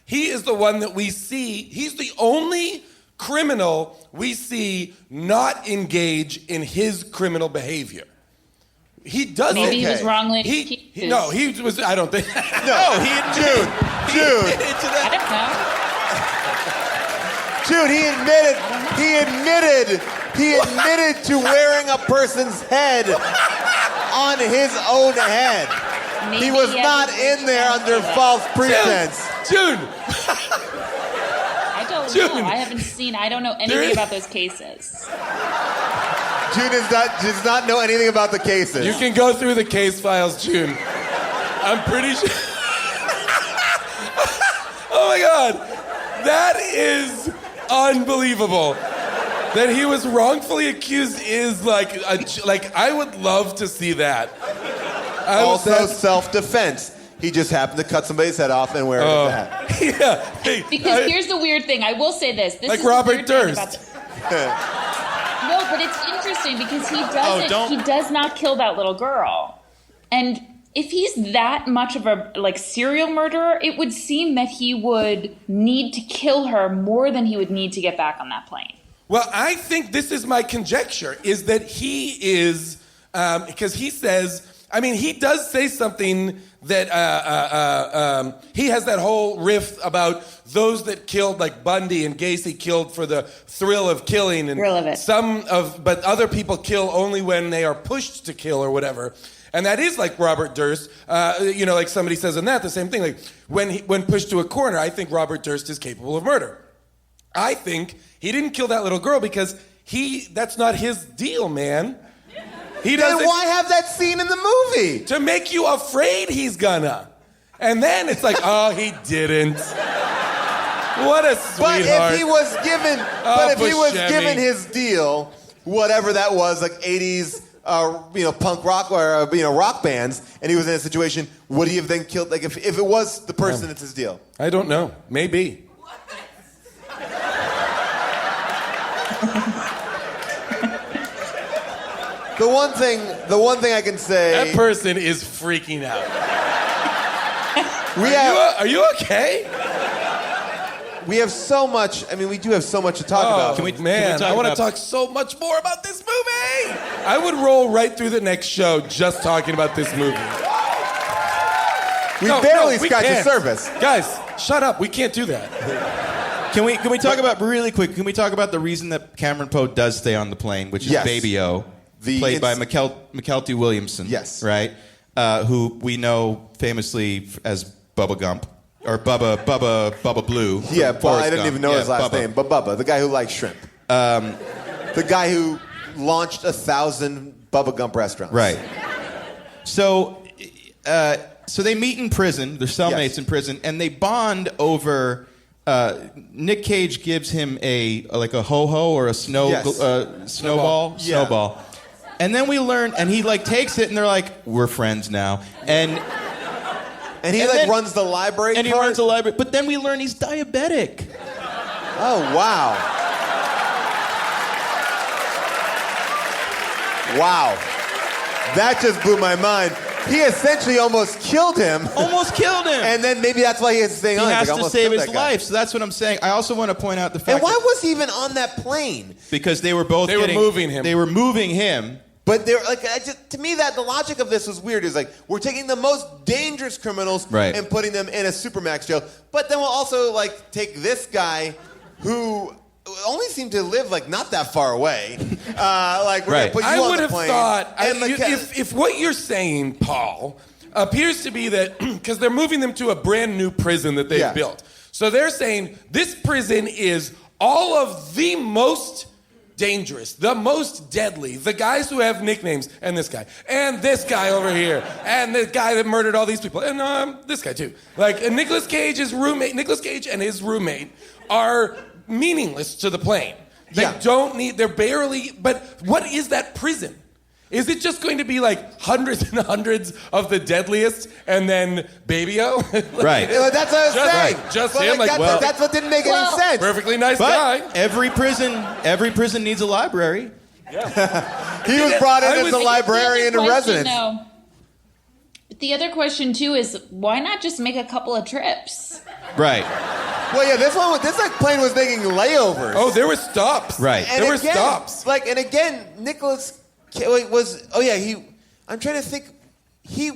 he is the one that we see. He's the only criminal we see not engage in his criminal behavior. He doesn't. Maybe he was wrongly accused. He was. I don't think. No, Jude. I don't know. Jude, he admitted to wearing a person's head on his own head. Maybe He was not in there under false pretense. Jude. I don't June. know. I don't know anything about those cases. June does not know anything about the cases. You can go through the case files, June. I'm pretty sure. Oh my God, that is unbelievable. That he was wrongfully accused is like I would love to see that. Also self-defense. He just happened to cut somebody's head off and wear it as a hat. Yeah. Because here's the weird thing. I will say this. This Like is the Robert weird thing Durst. No, but it's interesting because he does not kill that little girl. And if he's that much of a serial murderer, it would seem that he would need to kill her more than he would need to get back on that plane. Well, I think this is my conjecture, is that he is, because he says, I mean, he does say something that he has that whole riff about those that killed, like Bundy and Gacy killed for the thrill of killing, and thrill of it. But other people kill only when they are pushed to kill or whatever. And that is like Robert Durst. Like somebody says in that the same thing. Like when pushed to a corner, I think Robert Durst is capable of murder. I think he didn't kill that little girl because that's not his deal, man. He doesn't. Then why have that scene in the movie? To make you afraid he's gonna. And then it's like, oh, he didn't. What a But sweetheart. if he was given, Buscemi. his deal, whatever that was, like 80s, punk rock or rock bands, and he was in a situation, would he have then killed? Like if it was the person, it's his deal. I don't know. Maybe. The one thing I can say. That person is freaking out. Are you okay? We have so much. I mean, we do have so much to talk about. Can we Man, talk I want to about- talk so much more about this movie. I would roll right through the next show just talking about this movie. We barely we scratched the can't. surface. Guys, shut up. We can't do that. Can we talk about really quick? Can we talk about the reason that Cameron Poe does stay on the plane, which is Yes. Baby O, played by Mackelty Williamson. Yes. Right. Who we know famously as Bubba Gump or Bubba Blue. from Yeah, well, Forrest I didn't Gump. even know his last Bubba. name, but Bubba, the guy who likes shrimp. The guy who launched 1,000 Bubba Gump restaurants. Right. So they meet in prison. They're cellmates Yes. in prison, and they bond over. Nic Cage gives him a ho-ho or a snowball. Yeah. Snowball. And then we learn, and he takes it, and they're like, we're friends now. And And he then- runs the library. he card? runs a library. But then we learn he's diabetic. Oh, wow. Wow. That just blew my mind. He essentially almost killed him. Almost killed him. And then maybe that's why he has to stay on. he He's has like, to almost save killed his that guy. life. So that's what I'm saying. I also want to point out the fact And why that was he even on that plane? because they were both They were moving him. They were moving him. But they're like, to me, that the logic of this was weird. Is like we're taking the most dangerous criminals Right. and putting them in a supermax jail, but then we'll also take this guy who only seemed to live not that far away. We're Right. gonna put you I on would the have plane. thought, And if what you're saying, Paul, appears to be that, because they're moving them to a brand new prison that they've Yeah. built. So they're saying this prison is all of the most dangerous, the most deadly, the guys who have nicknames, and this guy over here, and the guy that murdered all these people, and this guy too. And Nicolas Cage and his roommate are meaningless to the plane. They're barely, but what is that prison? Is it just going to be hundreds and hundreds of the deadliest and then Baby-O? Right. That's what I was saying. Right. Just But, him, that's what didn't make any sense. Perfectly nice But guy. every prison needs a library. He was brought in I as was- a librarian in residence. But the other question too is why not just make a couple of trips? Right. Well, yeah, this plane was making layovers. Oh, there were stops. Right. And There were again, stops. and again, Nicholas was. Oh yeah, I'm trying to think.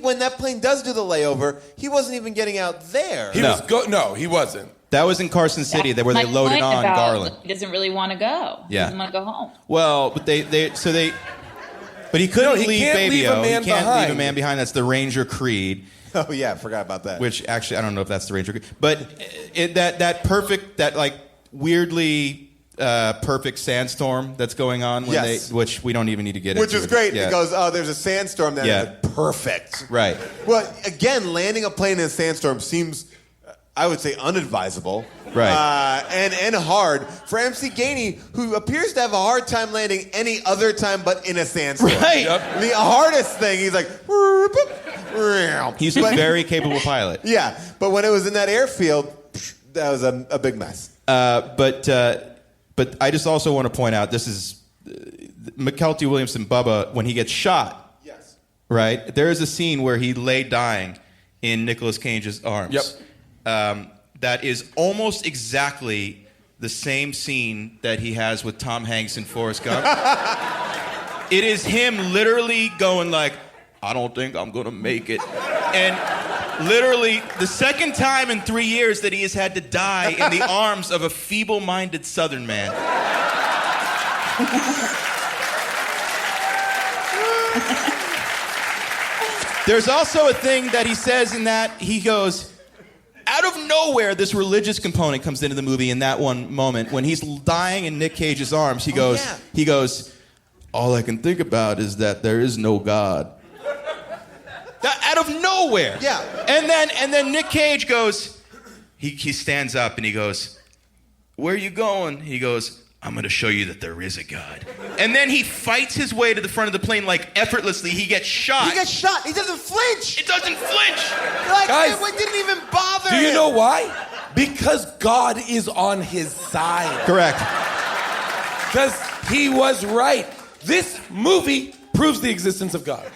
When that plane does do the layover, he wasn't even getting out there. No, he wasn't. That was in Carson City, where they My loaded point on about Garland. He doesn't really want to go. Yeah. He doesn't want to go home. Well, but but he couldn't he leave can't leave a Baby-O. man He can't leave behind. a man behind. That's the Ranger Creed. Oh yeah, I forgot about that. Which actually, I don't know if that's the Ranger Creed. But that weirdly perfect sandstorm that's going on when which we don't even need to get into. Which is great Yeah. because there's a sandstorm there. Yeah. It's perfect. Right. Well, again, landing a plane in a sandstorm seems, I would say, unadvisable. Right. And hard for MC Gainey, who appears to have a hard time landing any other time but in a sandstorm. Right. Yep. The hardest thing, he's like. He's a very capable pilot. Yeah, but when it was in that airfield, that was a big mess. But I just also want to point out, this is Mackelty Williamson, Bubba, when he gets shot. Yes. Right? There is a scene where he lay dying in Nicolas Cage's arms. Yep. That is almost exactly the same scene that he has with Tom Hanks in Forrest Gump. It is him literally going I don't think I'm going to make it. And literally, the second time in 3 years that he has had to die in the arms of a feeble-minded Southern man. There's also a thing that he says in that he goes, out of nowhere, this religious component comes into the movie in that one moment. When he's dying in Nic Cage's arms, he goes, all I can think about is that there is no God. Out of nowhere. Yeah. And then Nic Cage goes, he stands up and he goes, where are you going? He goes, I'm going to show you that there is a God. And then he fights his way to the front of the plane like effortlessly. He gets shot. He gets shot. He doesn't flinch. It doesn't flinch. Like, Guys, it didn't even bother Do you him. know why? Because God is on his side. Correct. Because he was right. This movie proves the existence of God.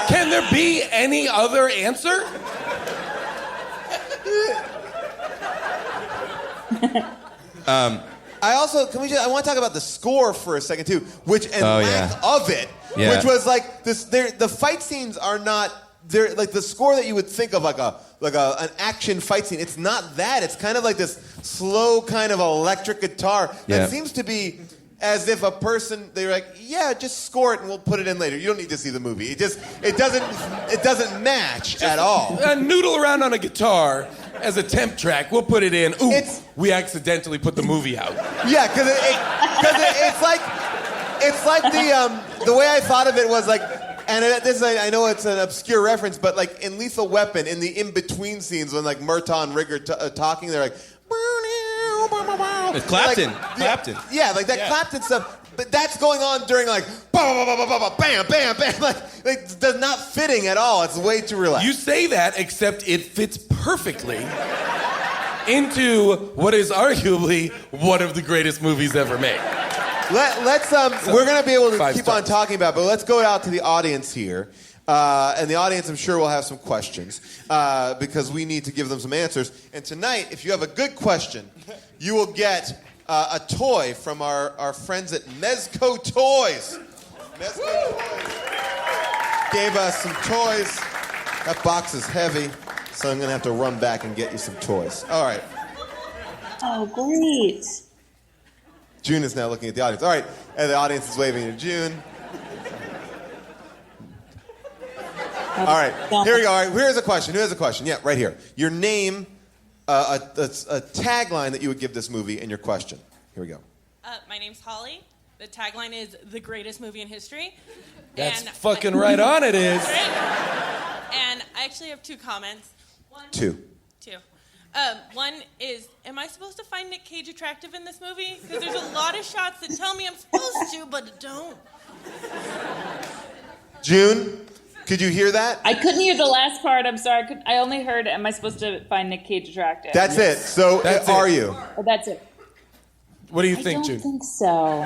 Can there be any other answer? I also I want to talk about the score for a second too, lack of it, Yeah. which was like this. The fight scenes are not. They're like the score that you would think of like an action fight scene. It's not that. It's kind of like this slow kind of electric guitar that seems to be as if a person they're like, yeah, just score it and we'll put it in later. You don't need to see the movie. It doesn't match at all. Noodle around on a guitar as a temp track. We'll put it in. Ooh, we accidentally put the movie out. Yeah, because it's like the way I thought of it was like, and I know it's an obscure reference, but like in Lethal Weapon, in the in-between scenes when like Murtaugh and Rigger talking, they're like, It's Clapton. Like, Clapton. Yeah, like that Clapton stuff. But that's going on during like bam, bam, bam, bam. Like does not fitting at all. It's way too relaxed. You say that, except it fits perfectly into what is arguably one of the greatest movies ever made. Let's we're gonna be able to keep stars. on talking about, but let's go out to the audience here, and the audience I'm sure will have some questions because we need to give them some answers. And tonight, if you have a good question, you will get a toy from our friends at Mezco Toys. Mezco Toys gave us some toys. That box is heavy, so I'm gonna have to run back and get you some toys. All right. Oh, great. June is now looking at the audience. All right, and the audience is waving to June. All right, here we go. All right, here's a question. Who has a question? Yeah, right here. Your name, a tagline that you would give this movie, and your question. Here we go. My name's Holly. The tagline is the greatest movie in history. That's And fucking right on it is. Great. And I actually have two comments. Two. One is, am I supposed to find Nic Cage attractive in this movie? Because there's a lot of shots that tell me I'm supposed to, but don't. June, could you hear that? I couldn't hear the last part. I'm sorry. I only heard, am I supposed to find Nic Cage attractive? That's it. So, That's are it. you? Oh, that's it. What do you I think, don't June? think so.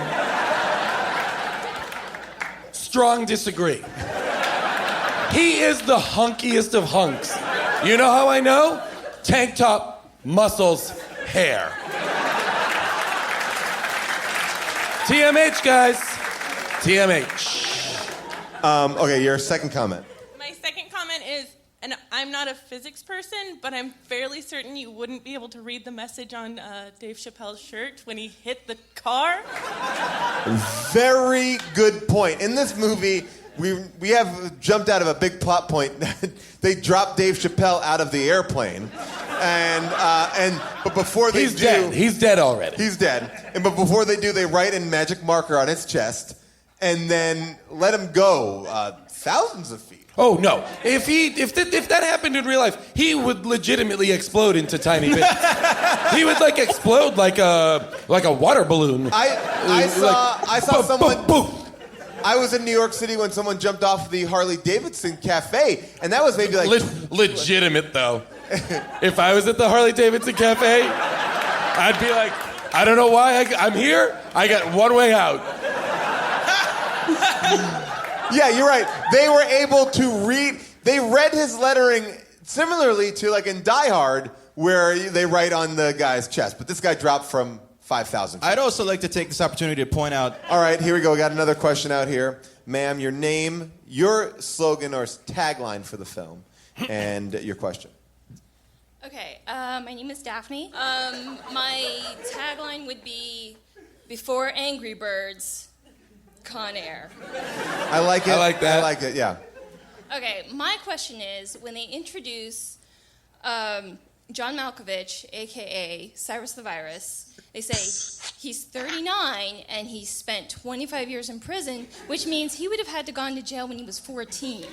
Strong disagree. He is the hunkiest of hunks. You know how I know? Tank top, muscles, hair. TMH, guys. TMH. Okay, your second comment. My second comment is, and I'm not a physics person, but I'm fairly certain you wouldn't be able to read the message on Dave Chappelle's shirt when he hit the car. Very good point. In this movie, we have jumped out of a big plot point. They dropped Dave Chappelle out of the airplane, but before they He's dead. He's dead already. He's dead. But before they do, they write in magic marker on his chest, and then let him go thousands of feet. Oh no! If that happened in real life, he would legitimately explode into tiny bits. He would like explode like a water balloon. I saw boom, someone. boom, boom. I was in New York City when someone jumped off the Harley Davidson Cafe, and that was maybe like Legitimate though. If I was at the Harley Davidson Cafe, I'd be like, I don't know why I'm here. I got one way out. Yeah, you're right. They were able to read. They read his lettering similarly to like in Die Hard, where they write on the guy's chest. But this guy dropped from 5,000 feet. I'd also like to take this opportunity to point out. All right, here we go. We got another question out here. Ma'am, your name, your slogan or tagline for the film, and your question. Okay, my name is Daphne. My tagline would be, before Angry Birds, Con Air. I like it. I like that. I like it, yeah. Okay, my question is, when they introduce John Malkovich, a.k.a. Cyrus the Virus, they say he's 39 and he spent 25 years in prison, which means he would have had to gone to jail when he was 14.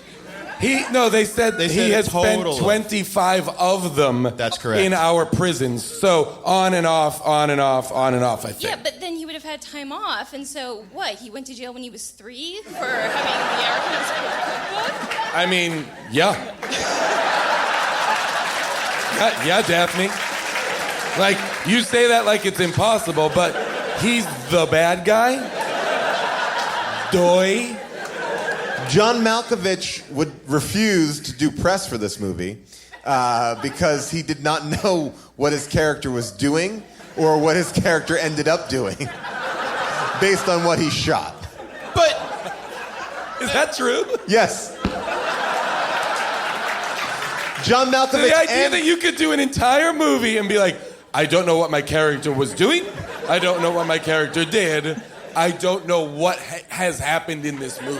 They said he has spent 25 of them. That's correct. In our prisons. So on and off, I think. Yeah, but then he would have had time off, and so what? He went to jail when he was 3 for having the American cookbook? I mean, yeah. Yeah, Daphne. Like, you say that like it's impossible, but he's the bad guy? Doy? John Malkovich would refuse to do press for this movie because he did not know what his character was doing or what his character ended up doing based on what he shot. But is that true? Yes. John Malkovich. So the idea that you could do an entire movie and be like, I don't know what my character was doing. I don't know what my character did. I don't know what has happened in this movie.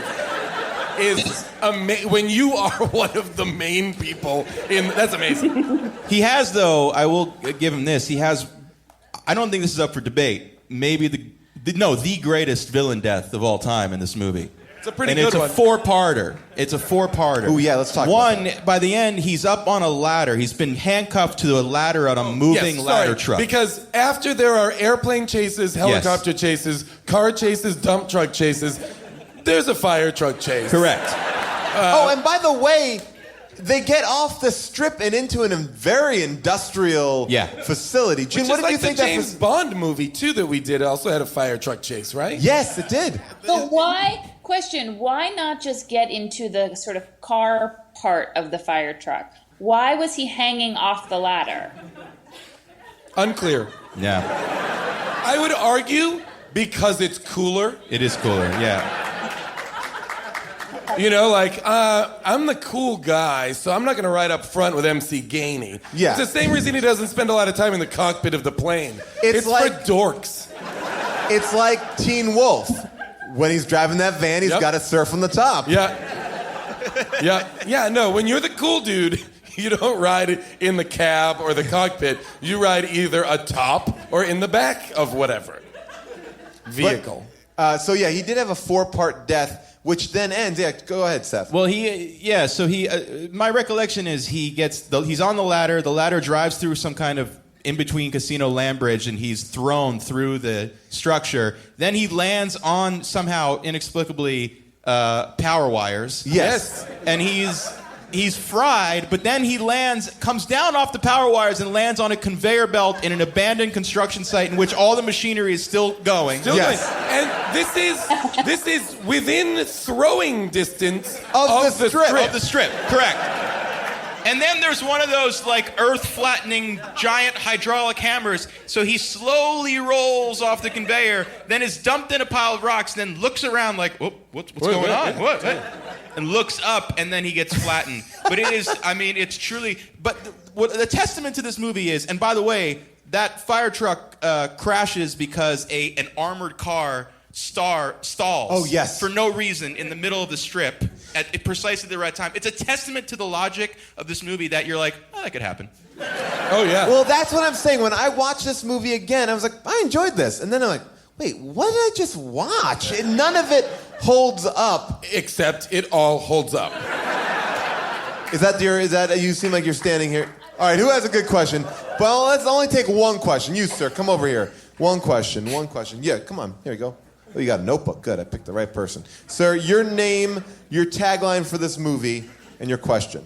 When you are one of the main people that's amazing. he has, though, I will give him this. He has, I don't think this is up for debate, maybe the greatest villain death of all time in this movie. It's a pretty good one. And it's a four-parter. Oh, yeah, let's talk about that. By the end, he's up on a ladder. He's been handcuffed to a ladder on a moving ladder truck. Because after there are airplane chases, helicopter chases, car chases, dump truck chases, there's a fire truck chase. Correct. And by the way, they get off the strip and into a very industrial facility. Jim, what did you think the James Bond movie, too, that we did also had a fire truck chase, right? Yes, it did. But why not just get into the sort of car part of the fire truck? Why was he hanging off the ladder? Unclear. Yeah. I would argue because it's cooler. It is cooler, yeah. You know, like, I'm the cool guy, so I'm not going to ride up front with MC Gainey. Yeah. It's the same reason he doesn't spend a lot of time in the cockpit of the plane. It's like, for dorks. It's like Teen Wolf. When he's driving that van, he's got to surf on the top. Yeah. No, when you're the cool dude, you don't ride in the cab or the cockpit. You ride either atop or in the back of whatever vehicle. So he did have a 4-part death, which then ends. Yeah, go ahead, Seth. Well, my recollection is he's on the ladder drives through some kind of in-between casino land bridge, and he's thrown through the structure. Then he lands on, somehow, inexplicably, power wires. Yes. And he's fried, but then he comes down off the power wires and lands on a conveyor belt in an abandoned construction site in which all the machinery is still going. Yes. And this is within throwing distance of the strip. Of the strip, correct. And then there's one of those, like, earth-flattening giant hydraulic hammers, so he slowly rolls off the conveyor, then is dumped in a pile of rocks, then looks around like, what's going on? What? And looks up, and then he gets flattened. But it's truly... But what the testament to this movie is, and by the way, that fire truck crashes because an armored car stalls. Oh, yes. For no reason in the middle of the strip at precisely the right time. It's a testament to the logic of this movie that you're like, that could happen. Oh, yeah. Well, that's what I'm saying. When I watched this movie again, I was like, I enjoyed this. And then I'm like, wait, what did I just watch? And none of it holds up. Except it all holds up. Is that you seem like you're standing here. All right, who has a good question? Well, let's only take one question. You, sir, come over here. One question. Yeah, come on. Here you go. Oh, you got a notebook. Good, I picked the right person. Sir, your name, your tagline for this movie, and your question.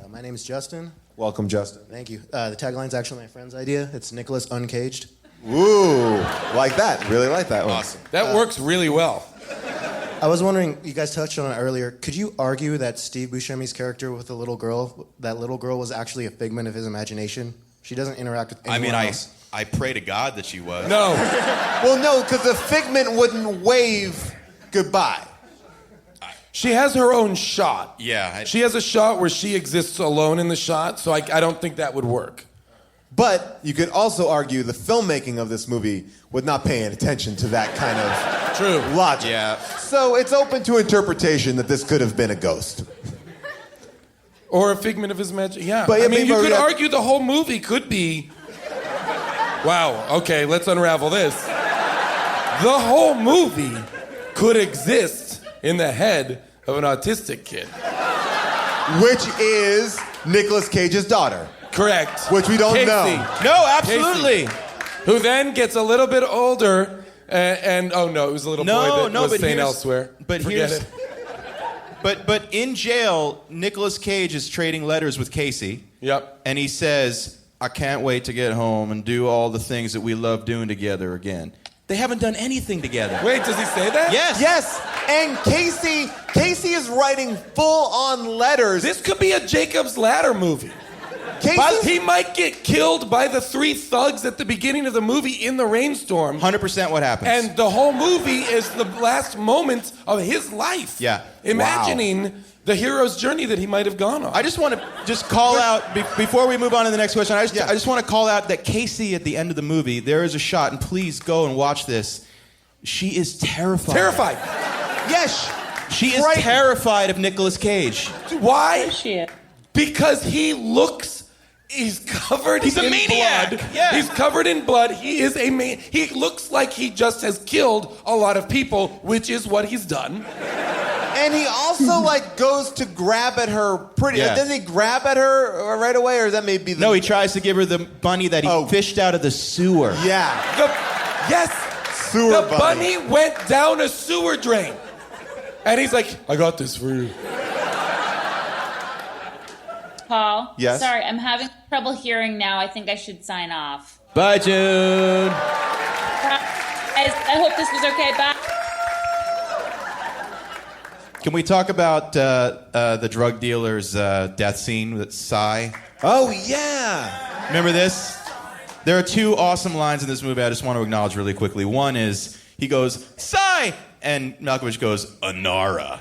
My name is Justin. Welcome, Justin. Thank you. The tagline's actually my friend's idea. It's Nicholas Uncaged. Ooh, like that. Really like that one. Awesome. That works really well. I was wondering, you guys touched on it earlier. Could you argue that Steve Buscemi's character with the little girl, that little girl was actually a figment of his imagination? She doesn't interact with anyone else. I pray to God that she was. No. Well, no, because the figment wouldn't wave goodbye. She has her own shot. Yeah. She has a shot where she exists alone in the shot, so I don't think that would work. But you could also argue the filmmaking of this movie would not pay any attention to that kind of logic. Yeah. So it's open to interpretation that this could have been a ghost. Or a figment of his imagination. Yeah. But, I mean, you could yeah. argue the whole movie could be... Wow, okay, let's unravel this. The whole movie could exist in the head of an autistic kid. Which is Nicolas Cage's daughter. Correct. Which we don't know. No, absolutely. Casey, who then gets a little bit older, and oh no, it was a little boy that was but sane here's- elsewhere. But Forget here's, it. but in jail, Nicolas Cage is trading letters with Casey. Yep. And he says, "I can't wait to get home and do all the things that we love doing together again." They haven't done anything together. Wait, does he say that? Yes. Yes, and Casey is writing full-on letters. This could be a Jacob's Ladder movie. Casey, He might get killed by the 3 thugs at the beginning of the movie in the rainstorm. 100% what happens. And the whole movie is the last moments of his life. Yeah. Imagining the hero's journey that he might have gone on. I just want to call out, before we move on to the next question, I just want to call out that Casey at the end of the movie, there is a shot, and please go and watch this. She is terrified. Terrified. yes, She is terrified of Nicolas Cage. Why? She is. Because he's covered He's a in maniac. blood. Yeah. He's covered in blood. He is a man. He looks like he just has killed a lot of people, which is what he's done. and he also goes to grab at her Yeah. Doesn't he grab at her right away, or is that maybe the... No, he tries to give her the bunny that he fished out of the sewer. Yeah. Yes. Sewer the bunny went down a sewer drain. And he's like, I got this for you. Paul? Yes? Sorry, I'm having trouble hearing now. I think I should sign off. Bye, June. Guys, I hope this was okay. Bye. Can we talk about the drug dealer's death scene with Cy? Oh, yeah. Remember this? There are 2 awesome lines in this movie I just want to acknowledge really quickly. One is, he goes, Cy! And Malkovich goes, Anara.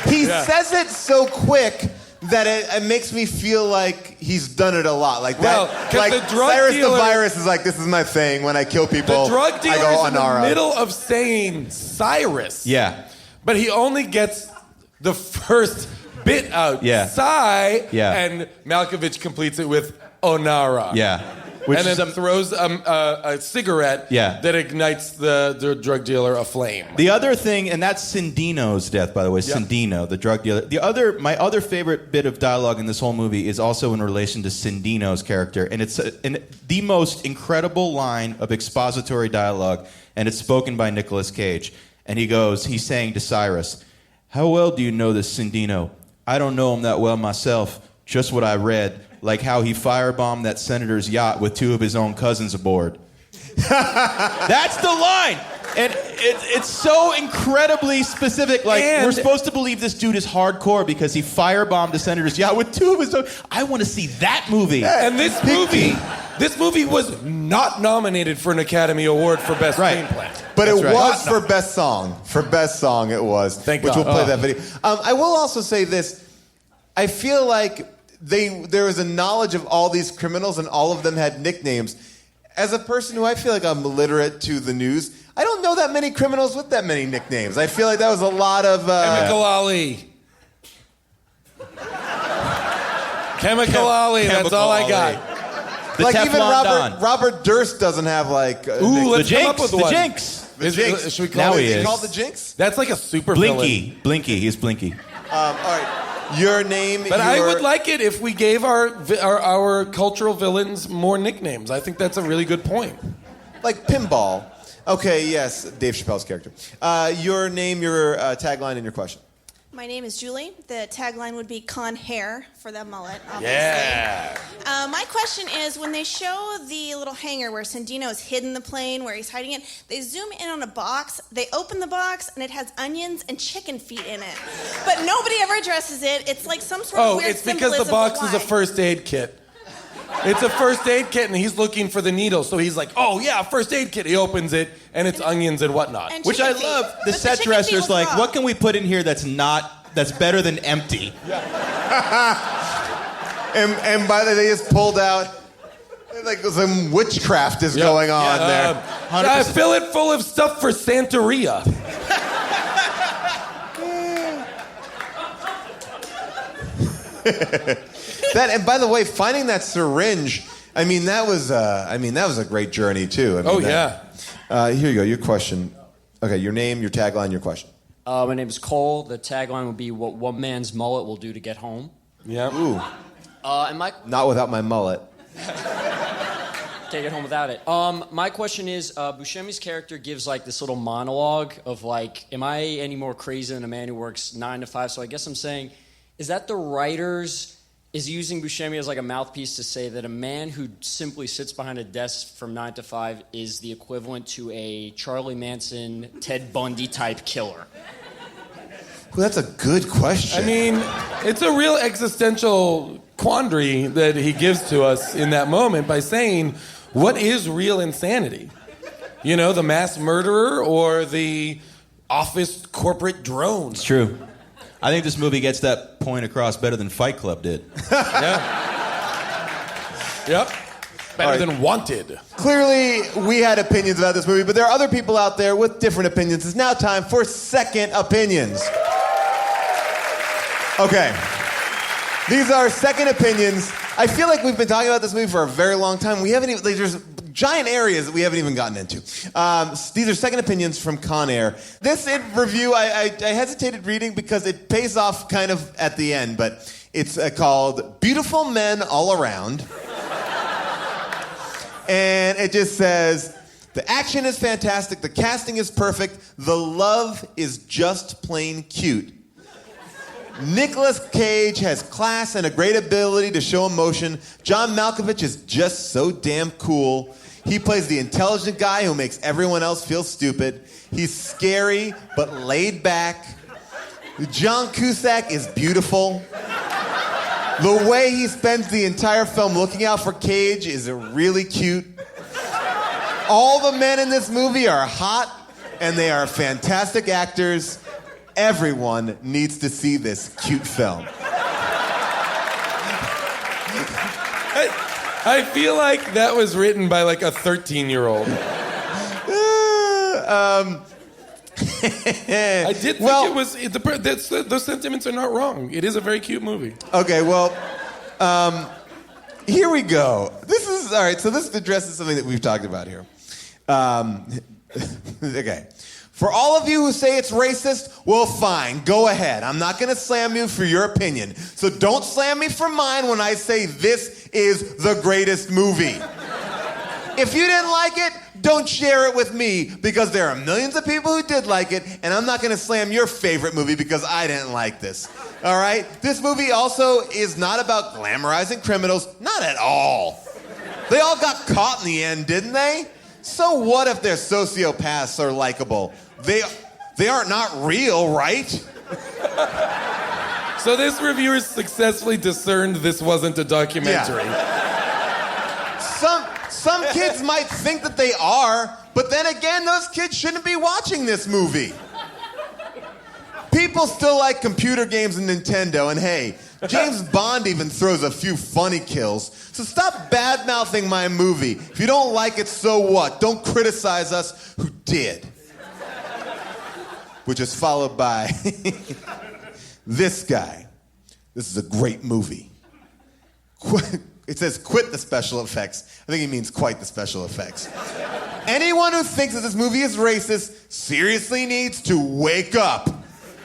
He says it so quick that it makes me feel like he's done it a lot. Like Well, that. 'cause Like the drug Cyrus dealer- the Virus is like, this is my thing. When I kill people, The drug I dealer go is in the Anara. middle of saying Cyrus. Yeah. But he only gets the first bit out. Yeah. Cy. Yeah. And Malkovich completes it with Onara. Yeah. Which and is then throws a cigarette Yeah. that ignites the drug dealer aflame. The other thing, and that's Cindino's death, by the way. Yep. Cindino, the drug dealer. My other favorite bit of dialogue in this whole movie is also in relation to Cindino's character, and it's the most incredible line of expository dialogue, and it's spoken by Nicolas Cage. And he's saying to Cyrus, "How well do you know this Cindino? I don't know him that well myself, just what I read. Like how he firebombed that senator's yacht with 2 of his own cousins aboard." That's the line! And it's so incredibly specific. Like, And- we're supposed to believe this dude is hardcore because he firebombed the senator's yacht with 2 of his own... I want to see that movie. And this movie was not nominated for an Academy Award for Best Screenplay. But That's it right. was for Best Song. For Best Song, it was. Thank which God. we'll play that video. I will also say this. I feel like there was a knowledge of all these criminals, and all of them had nicknames. As a person who I feel like I'm literate to the news, I don't know that many criminals with that many nicknames. I feel like that was a lot of... Chemical Ali. Chemical Ali, that's Chemical all I Ali. got. The like Teflon even Don. Robert Durst doesn't have like... Ooh, let's The come up Jinx. with The one. Jinx. the Jinx. Should we call Now it he Is is. he called the Jinx? That's like a super Blinky. villain. Blinky. He's Blinky. All right. Your name... But I your- would like it if we gave our cultural villains more nicknames. I think that's a really good point. Like Pinball. Okay, yes, Dave Chappelle's character. Your name, your tagline, and your question. My name is Julie. The tagline would be Con Hair for that mullet, obviously. Yeah. My question is, when they show the little hangar where Cindino has hidden the plane, where he's hiding it, they zoom in on a box, they open the box, and it has onions and chicken feet in it. But nobody ever addresses it. It's like some sort of weird It's because the symbolism, box but is a why? first aid kit. It's a first aid kit, and he's looking for the needle. So he's like, oh, yeah, first aid kit. He opens it, and it's onions and whatnot. And Which I chicken feet. love. The But set chicken feet dresser's was like, raw. what can we put in here that's better than empty? And by the way, they just pulled out... Like some witchcraft is going on there. Fill it full of stuff for Santeria. And by the way, finding that syringe, that was a great journey too. Here you go. Your question. Okay, your name, your tagline, your question. My name is Cole. The tagline would be "What one man's mullet will do to get home." Yeah. Ooh. Not without my mullet. Can't get home without it. My question is, Buscemi's character gives like this little monologue of like, am I any more crazy than a man who works 9 to 5? So I guess I'm saying, is that the writers is using Buscemi as like a mouthpiece to say that a man who simply sits behind a desk from 9 to 5 is the equivalent to a Charlie Manson, Ted Bundy type killer? Well, that's a good question. It's a real existential quandary that he gives to us in that moment by saying, what is real insanity? The mass murderer or the office corporate drone? It's true. I think this movie gets that point across better than Fight Club did. Yep. Better than Wanted. Clearly, we had opinions about this movie, but there are other people out there with different opinions. It's now time for second opinions. Okay. These are second opinions. I feel like we've been talking about this movie for a very long time. We haven't even, there's giant areas that we haven't even gotten into. These are second opinions from Con Air. This review, I hesitated reading because it pays off kind of at the end, but it's called Beautiful Men All Around. And it just says, the action is fantastic, the casting is perfect, the love is just plain cute. Nicolas Cage has class and a great ability to show emotion. John Malkovich is just so damn cool. He plays the intelligent guy who makes everyone else feel stupid. He's scary, but laid back. John Cusack is beautiful. The way he spends the entire film looking out for Cage is really cute. All the men in this movie are hot, and they are fantastic actors. Everyone needs to see this cute film. I feel like that was written by like a 13-year-old. I did think it was... those sentiments are not wrong. It is a very cute movie. Okay, well, here we go. This is... All right, so this addresses something that we've talked about here. Okay. For all of you who say it's racist, well, fine, go ahead. I'm not going to slam you for your opinion. So don't slam me for mine when I say this is the greatest movie. If you didn't like it, don't share it with me, because there are millions of people who did like it, and I'm not going to slam your favorite movie because I didn't like this. All right? This movie also is not about glamorizing criminals. Not at all. They all got caught in the end, didn't they? So what if their sociopaths are likable? They are not real, right? So this reviewer successfully discerned this wasn't a documentary. Yeah. Some kids might think that they are, but then again, those kids shouldn't be watching this movie. People still like computer games and Nintendo, and hey, James Bond even throws a few funny kills. So stop bad-mouthing my movie. If you don't like it, so what? Don't criticize us who did. Which is followed by this guy. This is a great movie. It says quit the special effects. I think he means quite the special effects. Anyone who thinks that this movie is racist seriously needs to wake up.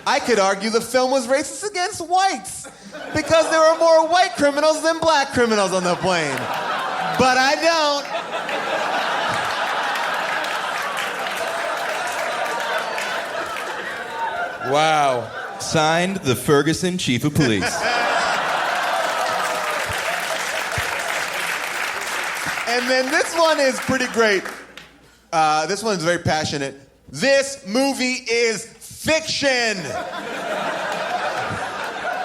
I could argue the film was racist against whites because there were more white criminals than black criminals on the plane. But I don't. Wow. Signed, the Ferguson Chief of Police. And then this one is pretty great. This one is very passionate. This movie is fiction.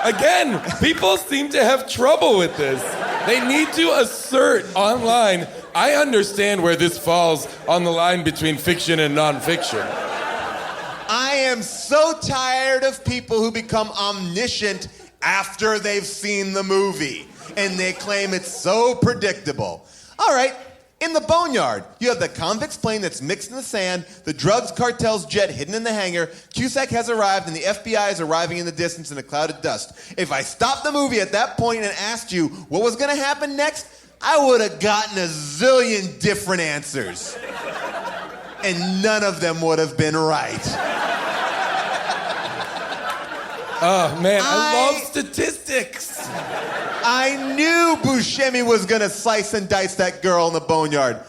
Again, people seem to have trouble with this. They need to assert online, I understand where this falls on the line between fiction and nonfiction. I am so tired of people who become omniscient after they've seen the movie, and they claim it's so predictable. All right, In the boneyard, you have the convict's plane that's mixed in the sand, the drugs cartel's jet hidden in the hangar, Cusack has arrived, and the FBI is arriving in the distance in a cloud of dust. If I stopped the movie at that point and asked you what was going to happen next, I would have gotten a zillion different answers. And none of them would have been right. Oh, man, I love statistics. I knew Buscemi was gonna slice and dice that girl in the boneyard.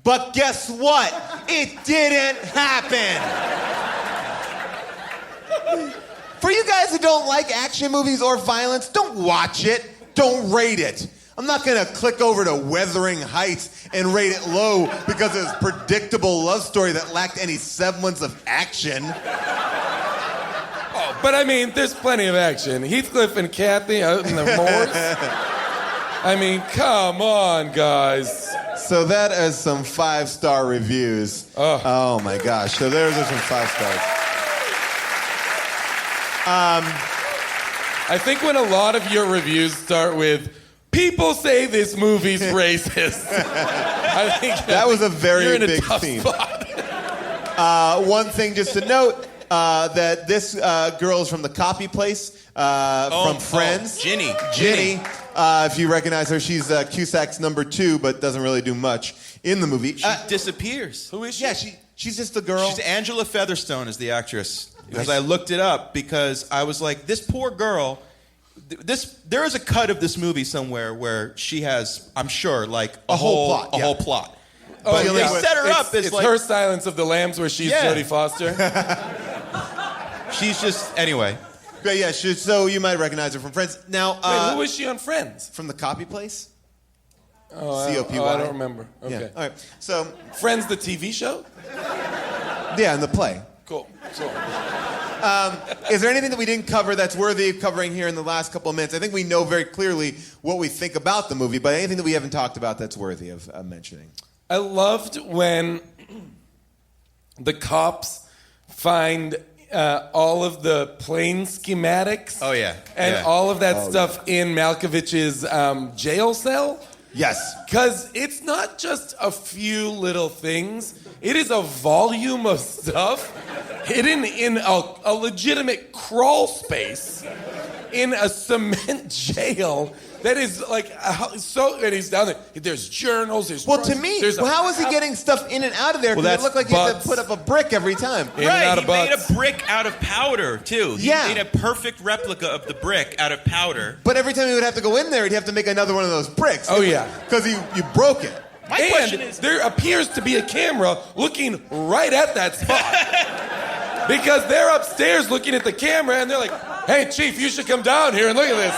But guess what? It didn't happen. For you guys who don't like action movies or violence, don't watch it. Don't rate it. I'm not gonna click over to Wuthering Heights and rate it low because it's a predictable love story that lacked any semblance of action. But I mean, there's plenty of action. Heathcliff and Kathy out in the moors. I mean, come on, guys. So that is some 5-star reviews. Oh my gosh. So those are some 5 stars. I think when a lot of your reviews start with, people say this movie's racist. I think that was a very you're in big a tough theme. Spot. One thing just to note, that this girl is from the copy place from Friends. Ginny. If you recognize her, she's Cusack's number 2, but doesn't really do much in the movie. She disappears. Who is she? Yeah, she's just a girl. She's Angela Featherstone is the actress. Because I looked it up because I was like, this poor girl. There is a cut of this movie somewhere where she has, I'm sure, like a whole plot. But they set her up as it's like her Silence of the Lambs where she's Jodie Foster. She's just anyway. But yeah, so you might recognize her from Friends. Now, wait, who was she on Friends? From the copy place. COPY. I don't remember. Okay. Yeah. All right. So Friends, the TV show. Yeah, in the play. Cool. Is there anything that we didn't cover that's worthy of covering here in the last couple of minutes? I think we know very clearly what we think about the movie, but anything that we haven't talked about that's worthy of mentioning? I loved when the cops find all of the plane schematics. Oh, yeah. And all of that stuff in Malkovich's jail cell. Yes. Because it's not just a few little things. It is a volume of stuff hidden in a legitimate crawl space in a cement jail that is like and he's down there. There's journals. There's to me, how is he getting stuff in and out of there? Because it looked like he had to put up a brick every time. He made a brick out of powder too. He made a perfect replica of the brick out of powder. But every time he would have to go in there, he'd have to make another one of those bricks. Oh yeah, because you broke it. My question is, there appears to be a camera looking right at that spot. Because they're upstairs looking at the camera and they're like, hey, Chief, you should come down here and look at this.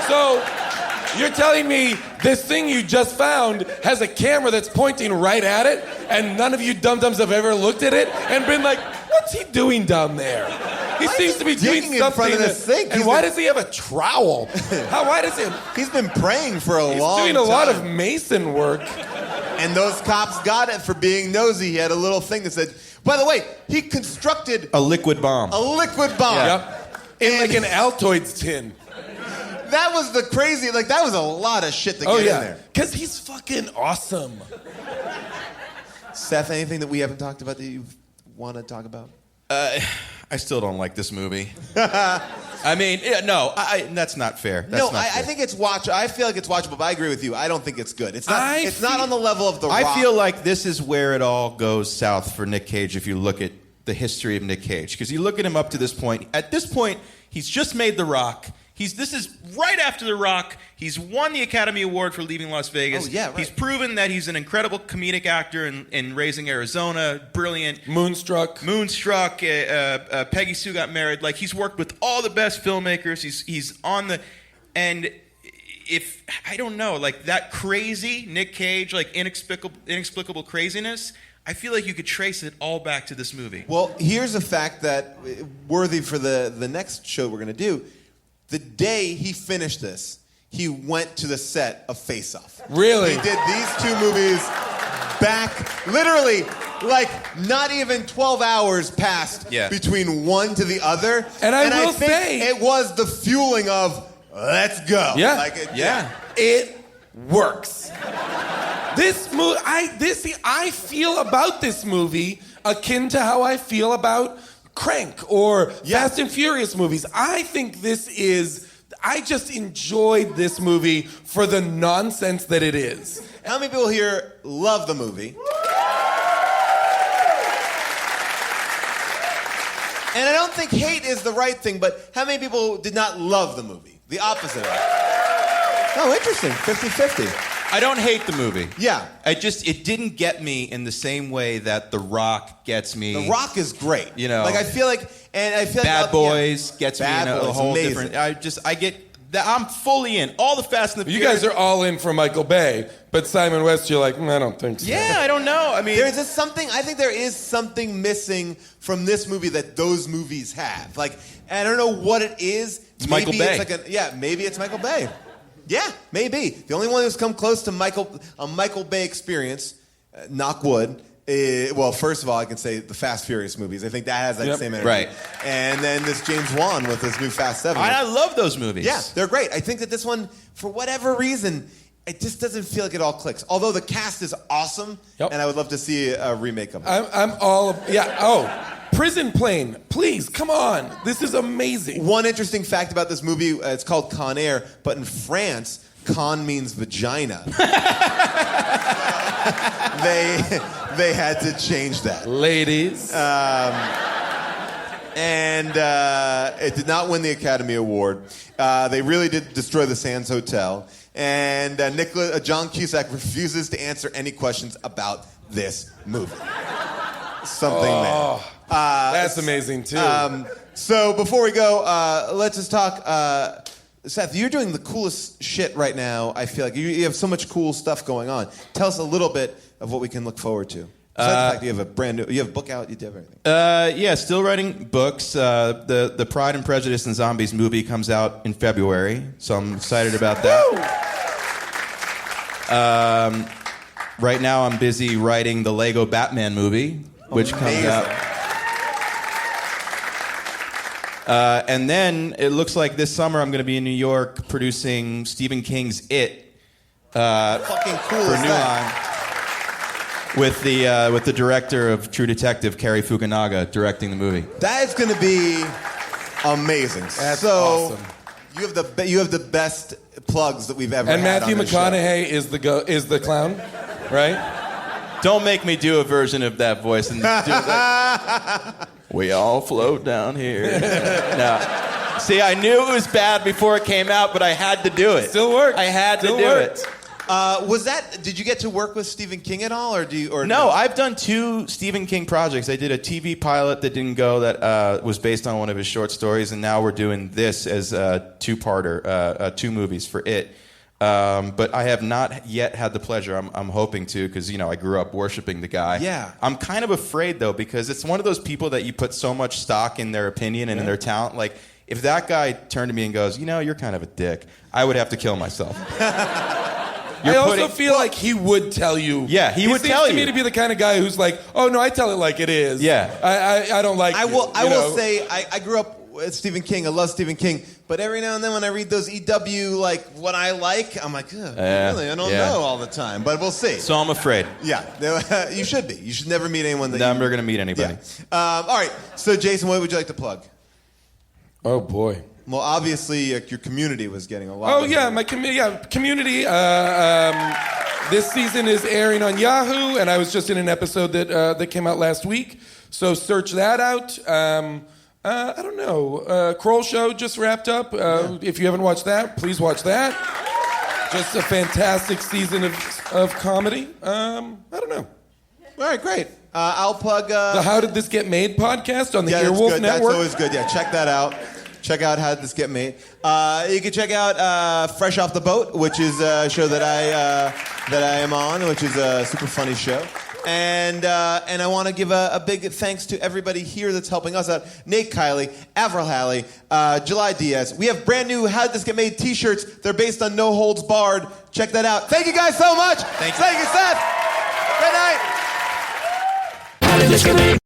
So you're telling me this thing you just found has a camera that's pointing right at it and none of you dum-dums have ever looked at it and been like, what's he doing down there? He seems to be doing something in front of this thing. And why does he have a trowel? Why does he? He's been praying for a long time. He's doing a lot of mason work. And those cops got it for being nosy. He had a little thing that said, by the way, he constructed a liquid bomb. Yeah. In like an Altoids tin. That was the crazy, that was a lot of shit to get in there. Because he's fucking awesome. Seth, anything that we haven't talked about that you want to talk about? I still don't like this movie. I mean, that's not fair. I think it's I feel like it's watchable, but I agree with you. I don't think it's good. It's not on the level of The Rock. I feel like this is where it all goes south for Nic Cage if you look at the history of Nic Cage. Because you look at him up to this point. At this point, he's just made The Rock. This is right after The Rock. He's won the Academy Award for Leaving Las Vegas. Oh, yeah, right. He's proven that he's an incredible comedic actor in Raising Arizona. Brilliant. Moonstruck. Peggy Sue Got Married. Like, he's worked with all the best filmmakers. He's on the... And if... I don't know. Like, that crazy Nic Cage, like, inexplicable craziness... I feel like you could trace it all back to this movie. Well, here's a fact that worthy for the next show we're going to do. The day he finished this, he went to the set of Face Off. Really? He did these two movies back, literally, like not even 12 hours passed between one to the other. And I will think say, it was the fueling of, let's go. Yeah. It works. This movie, I feel about this movie akin to how I feel about Crank or Fast and Furious movies. I think I just enjoyed this movie for the nonsense that it is. How many people here love the movie? And I don't think hate is the right thing, but how many people did not love the movie? The opposite of it. Oh, interesting. 50-50. I don't hate the movie. Yeah. It didn't get me in the same way that The Rock gets me. The Rock is great. You know. Like, I feel like Bad Boys gets me in a whole amazing. different... I'm fully in. All the Fast and the You Furious. guys are all in for Michael Bay, but Simon West, you're like, I don't think so. Yeah, I don't know. I mean... I think there is something missing from this movie that those movies have. Like, I don't know what it is. It's Michael Bay. Maybe it's Michael Bay. Yeah, maybe. The only one who's come close to a Michael Bay experience, knock wood, well, first of all, I can say the Fast Furious movies. I think that has that same energy. Right. And then this James Wan with his new Fast 7. I love those movies. Yeah, they're great. I think that this one, for whatever reason, it just doesn't feel like it all clicks. Although the cast is awesome, and I would love to see a remake of it. Prison Plane. Please, come on. This is amazing. One interesting fact about this movie, it's called Con Air, but in France, con means vagina. They had to change that. Ladies. And it did not win the Academy Award. They really did destroy the Sands Hotel. And John Cusack refuses to answer any questions about this movie. That's amazing, too. So before we go, let's just talk. Seth, you're doing the coolest shit right now, I feel like. You have so much cool stuff going on. Tell us a little bit of what we can look forward to. Besides the fact that you have a book out, you have everything. Still writing books. The Pride and Prejudice and Zombies movie comes out in February, so I'm excited about that. Right now I'm busy writing the Lego Batman movie, which comes out. And then it looks like this summer I'm going to be in New York producing Stephen King's It. Fucking cool for New Line. With the director of True Detective, Cary Fukunaga, directing the movie. That is going to be amazing. That's awesome. You have the best plugs that we've ever and had. And Matthew McConaughey is the clown, right? Don't make me do a version of that voice and do that. We all float down here. No. See, I knew it was bad before it came out, but I had to do it. Still works. I had to do it. Did you get to work with Stephen King at all, No, I've done 2 Stephen King projects. I did a TV pilot that didn't go that was based on one of his short stories, and now we're doing this as a 2-parter, 2 movies for it. But I have not yet had the pleasure. I'm hoping to, because I grew up worshiping the guy. Yeah. I'm kind of afraid though, because it's one of those people that you put so much stock in their opinion and in their talent. Like, if that guy turned to me and goes, you're kind of a dick, I would have to kill myself. I also feel like he would tell you. Yeah, he would tell you. He seems to me to be the kind of guy who's like, oh no, I tell it like it is. Yeah. I don't like. I will say I grew up with Stephen King. I love Stephen King, but every now and then when I read those EW what I like, I'm like, really, I don't know all the time, but we'll see. So I'm afraid. Yeah, you should be. You should never meet anyone that. Never going to meet anybody. Yeah. All right. So Jason, what would you like to plug? Oh boy. Well, obviously, your community was getting a lot. Oh yeah, my community. This season is airing on Yahoo, and I was just in an episode that came out last week. So search that out. I don't know. Kroll Show just wrapped up. If you haven't watched that, please watch that. Just a fantastic season of comedy. I don't know. All right, great. I'll plug the How Did This Get Made podcast on the Earwolf Network. That's always good. Yeah, check that out. Check out How Did This Get Made. You can check out Fresh Off the Boat, which is a show that I am on, which is a super funny show. And I want to give a big thanks to everybody here that's helping us out. Nate Kiley, Avril Halley, July Diaz. We have brand new How Did This Get Made t-shirts. They're based on No Holds Barred. Check that out. Thank you guys so much. Thank you, Seth. Good night. How did this get made?